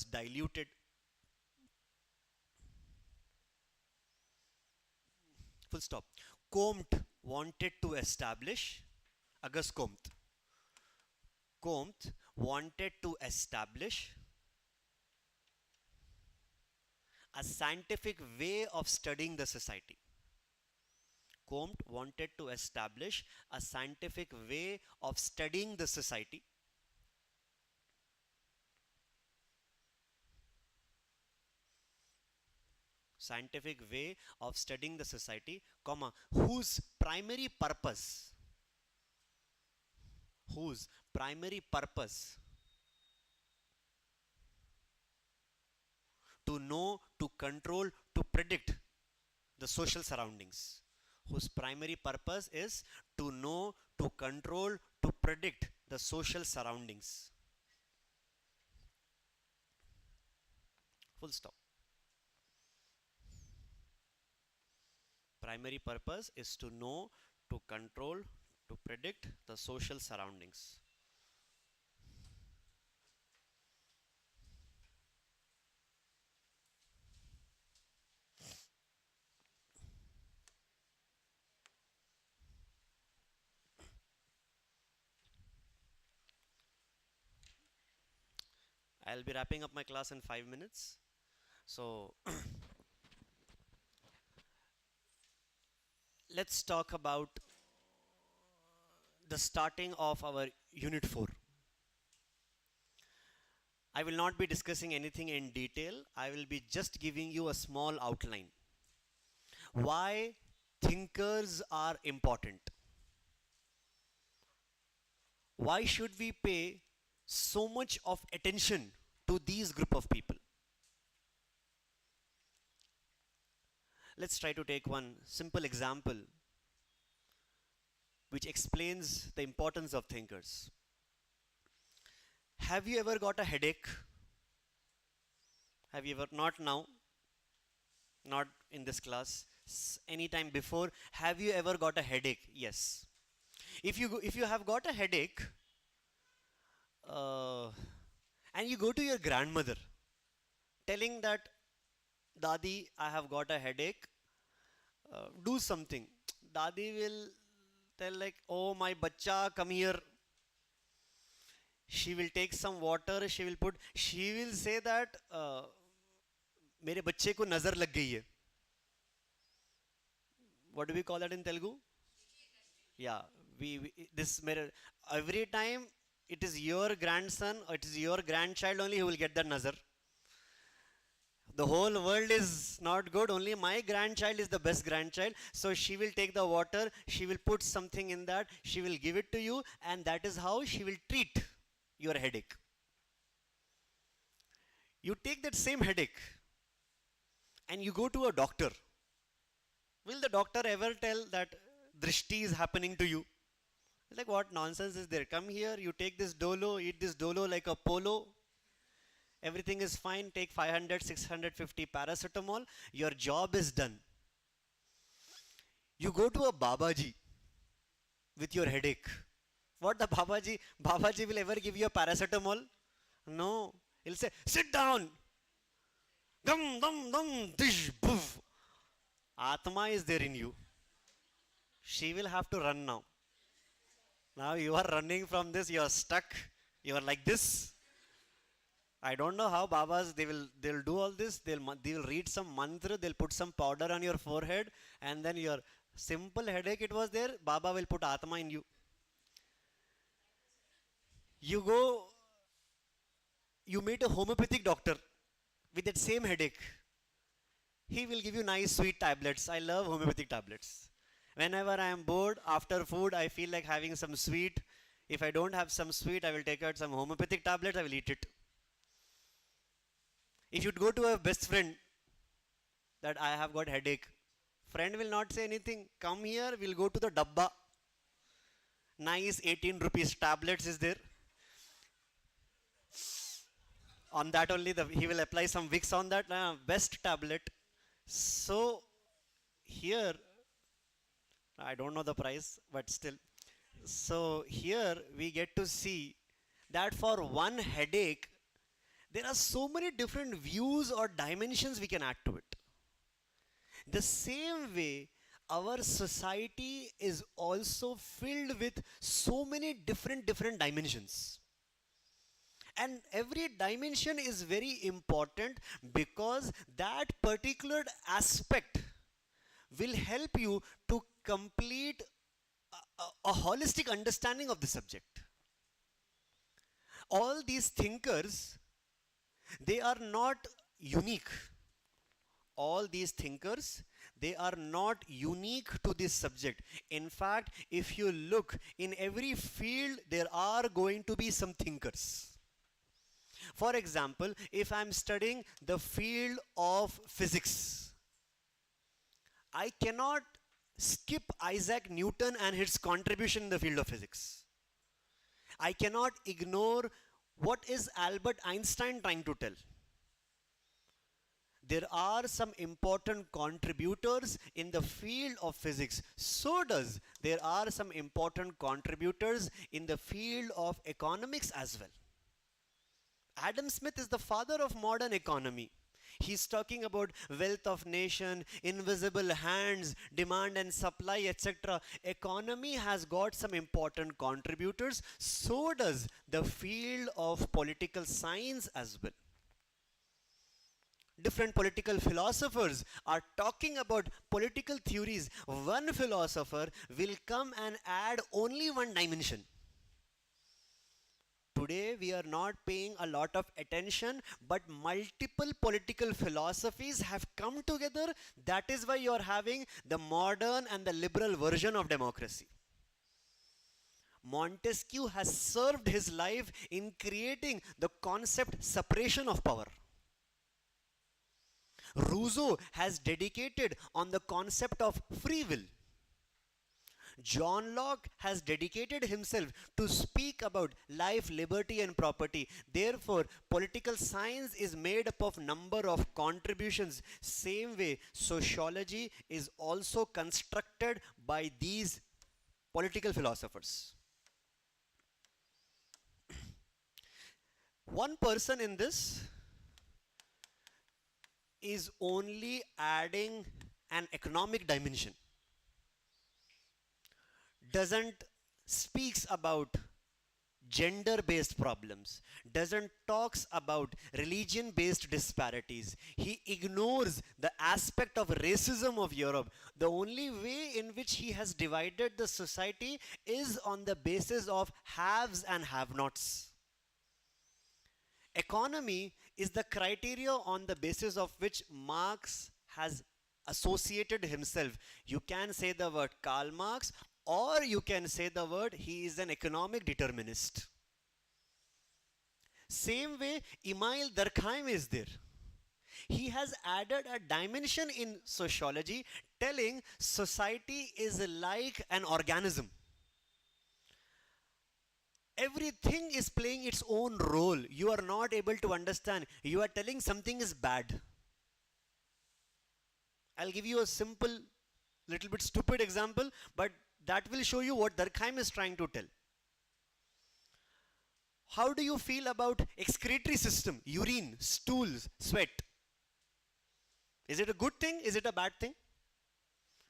S1: diluted, Full stop. Comte wanted to establish, Auguste Comte wanted to establish a scientific way of studying the society. Comte wanted to establish a scientific way of studying the society, whose primary purpose to know, to control, to predict the social surroundings, whose primary purpose is to know, to control, to predict the social surroundings. Full stop. Primary purpose is to know, to control, to predict the social surroundings. I'll be wrapping up my class in 5 minutes. So let's talk about the starting of our unit 4. I will not be discussing anything in detail. I will be just giving you a small outline. Why thinkers are important. Why should we pay so much of attention to these group of people? Let's try to take one simple example which explains the importance of thinkers. Have you ever got a headache? Have you ever, not now, not in this class, anytime before, have you ever got a headache? Yes. If you have got a headache, uh, and you go to your grandmother telling that, Dadi, I have got a headache, do something. Dadi will tell like, oh my bacha, come here. She will take some water, she will say that, मेरे बच्चे को नजर लग गई है. What do we call that in Telugu? Yeah, we this mirror, every time it is your grandson or it is your grandchild only who will get that nazar. The whole world is not good, only my grandchild is the best grandchild. So she will take the water, she will put something in that, she will give it to you, and that is how she will treat your headache. You take that same headache and you go to a doctor. Will the doctor ever tell that drishti is happening to you? It's like, what nonsense is there? Come here, you take this dolo, eat this dolo like a polo. Everything is fine. Take 500, 650 paracetamol. Your job is done. You go to a Babaji with your headache. What the Babaji? Babaji will ever give you a paracetamol? No. He'll say, sit down. Dum, dum, dum, dish, boof. Atma is there in you. She will have to run now. Now you are running from this, you are stuck. You are like this. I don't know how Babas, they'll do all this. They'll read some mantra, they'll put some powder on your forehead, and then your simple headache it was there, Baba will put Atma in you. You go, you meet a homeopathic doctor with that same headache. He will give you nice sweet tablets. I love homeopathic tablets. Whenever I am bored, after food, I feel like having some sweet. If I don't have some sweet, I will take out some homeopathic tablets, I will eat it. If you go to a best friend that I have got headache, friend will not say anything. Come here, we'll go to the dabba. Nice 18 rupees tablets is there. On that only, he will apply some Vicks on that. Best tablet. So here, I don't know the price, but still. So here we get to see that for one headache, there are so many different views or dimensions we can add to it. The same way, our society is also filled with so many different dimensions. And every dimension is very important because that particular aspect will help you to complete a holistic understanding of the subject. All these thinkers, they are not unique. All these thinkers, they are not unique to this subject. In fact, if you look in every field, there are going to be some thinkers. For example, if I'm studying the field of physics, I cannot skip Isaac Newton and his contribution in the field of physics. I cannot ignore what is Albert Einstein trying to tell. There are some important contributors in the field of physics. So does there are some important contributors in the field of economics as well. Adam Smith is the father of modern economy. He's talking about wealth of nation, invisible hands, demand and supply, etc. Economy has got some important contributors. So does the field of political science as well. Different political philosophers are talking about political theories. One philosopher will come and add only one dimension. Today we are not paying a lot of attention, but multiple political philosophies have come together. That is why you are having the modern and the liberal version of democracy. Montesquieu has served his life in creating the concept separation of power. Rousseau has dedicated on the concept of free will. John Locke has dedicated himself to speak about life, liberty and property. Therefore, political science is made up of number of contributions. Same way, sociology is also constructed by these political philosophers. One person in this is only adding an economic dimension, doesn't speaks about gender based problems, doesn't talks about religion based disparities. He ignores the aspect of racism of Europe. The only way in which he has divided the society is on the basis of haves and have nots. Economy is the criteria on the basis of which Marx has associated himself. You can say the word Karl Marx, or you can say the word he is an economic determinist. Same way, Emile Durkheim is there. He has added a dimension in sociology telling society is like an organism. Everything is playing its own role. You are not able to understand. You are telling something is bad. I'll give you a simple, little bit stupid example, but that will show you what Durkheim is trying to tell. How do you feel about excretory system, urine, stools, sweat? Is it a good thing? Is it a bad thing?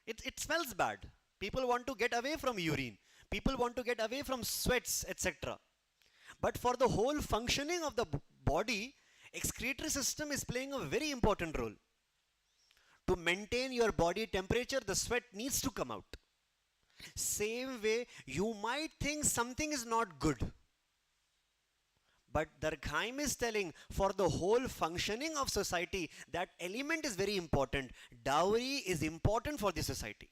S1: It smells bad. People want to get away from urine. People want to get away from sweats, etc. But for the whole functioning of the body, excretory system is playing a very important role. To maintain your body temperature, the sweat needs to come out. Same way, you might think something is not good. But Durkheim is telling for the whole functioning of society, that element is very important. Dowry is important for the society.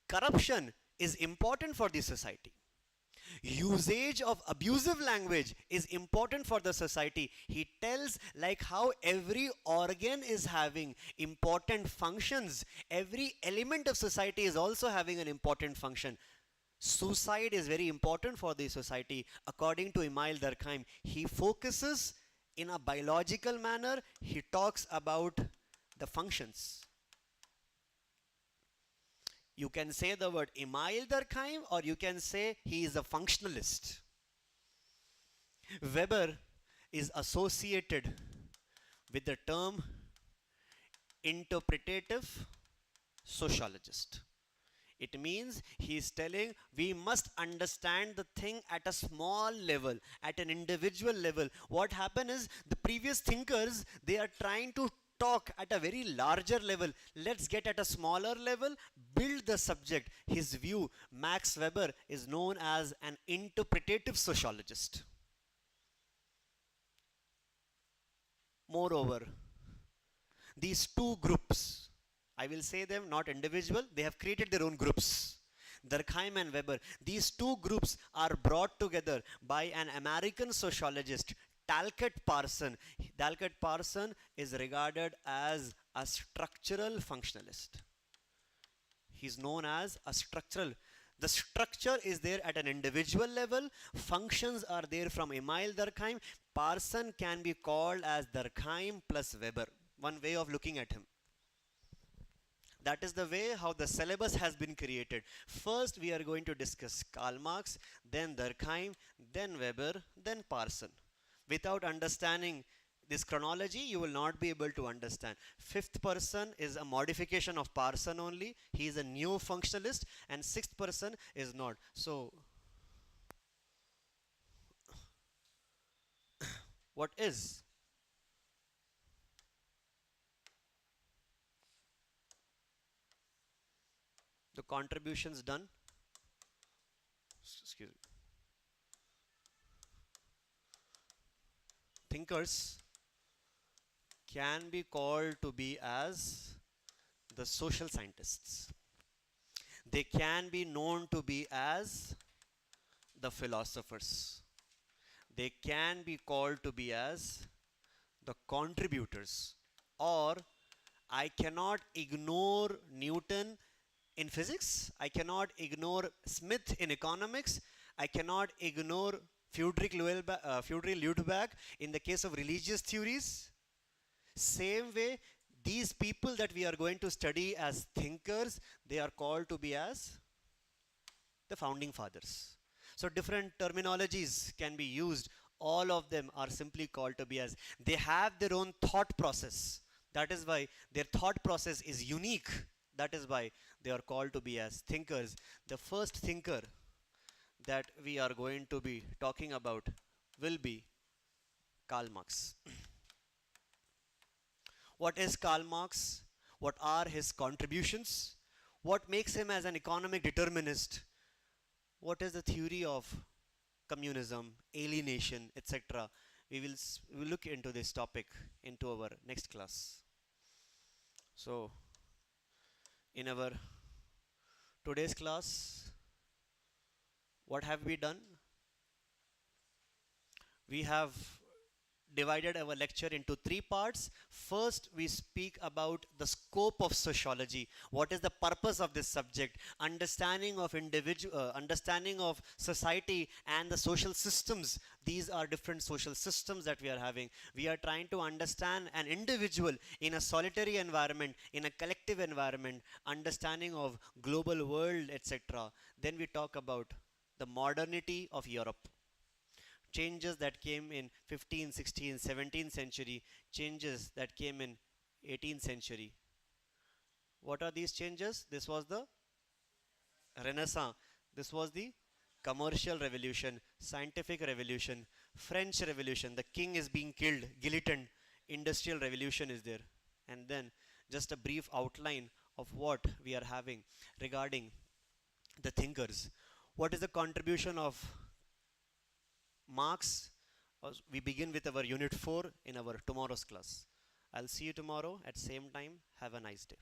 S1: Corruption is important for the society. Usage of abusive language is important for the society. He tells like how every organ is having important functions. Every element of society is also having an important function. Suicide is very important for the society. According to Emile Durkheim, he focuses in a biological manner. He talks about the functions. You can say the word Emile Durkheim, or you can say he is a functionalist. Weber is associated with the term interpretative sociologist. It means he is telling we must understand the thing at a small level, at an individual level. What happened is the previous thinkers, they are trying to talk at a very larger level. Let's get at a smaller level, build the subject. His view, Max Weber, is known as an interpretative sociologist. Moreover, these two groups, I will say them not individual, they have created their own groups. Durkheim and Weber, these two groups are brought together by an American sociologist, Talcott Parson. Talcott Parson is regarded as a structural functionalist. He's known as a structural. The structure is there at an individual level. Functions are there from Emile Durkheim. Parson can be called as Durkheim plus Weber. One way of looking at him. That is the way how the syllabus has been created. First, we are going to discuss Karl Marx, then Durkheim, then Weber, then Parson. Without understanding this chronology, you will not be able to understand. Fifth person is a modification of Parson only. He is a new functionalist, and sixth person is not. So, what is the contributions done? Excuse me. Thinkers can be called to be as the social scientists. They can be known to be as the philosophers. They can be called to be as the contributors. Or I cannot ignore Newton in physics. I cannot ignore Smith in economics. I cannot ignore Friedrich Leuterbach in the case of religious theories. Same way, these people that we are going to study as thinkers, they are called to be as the founding fathers. So different terminologies can be used. All of them are simply called to be as. They have their own thought process. That is why their thought process is unique. That is why they are called to be as thinkers. The first thinker that we are going to be talking about will be Karl Marx. What is Karl Marx? What are his contributions? What makes him as an economic determinist? What is the theory of communism, alienation, etc.? We will look into this topic into our next class. So, in our today's class, what have we done? We have divided our lecture into three parts. First, we speak about the scope of sociology. What is the purpose of this subject? Understanding of society and the social systems. These are different social systems that we are having. We are trying to understand an individual in a solitary environment, in a collective environment, understanding of global world, etc. Then we talk about the modernity of Europe, changes that came in 15th, 16th, 17th century, changes that came in 18th century. What are these changes? This was the Renaissance. This was the commercial revolution, scientific revolution, French revolution. The king is being killed, guillotined. Industrial revolution is there. And then just a brief outline of what we are having regarding the thinkers. What is the contribution of Marx? We begin with our unit 4 in our tomorrow's class. I'll see you tomorrow at same time. Have a nice day.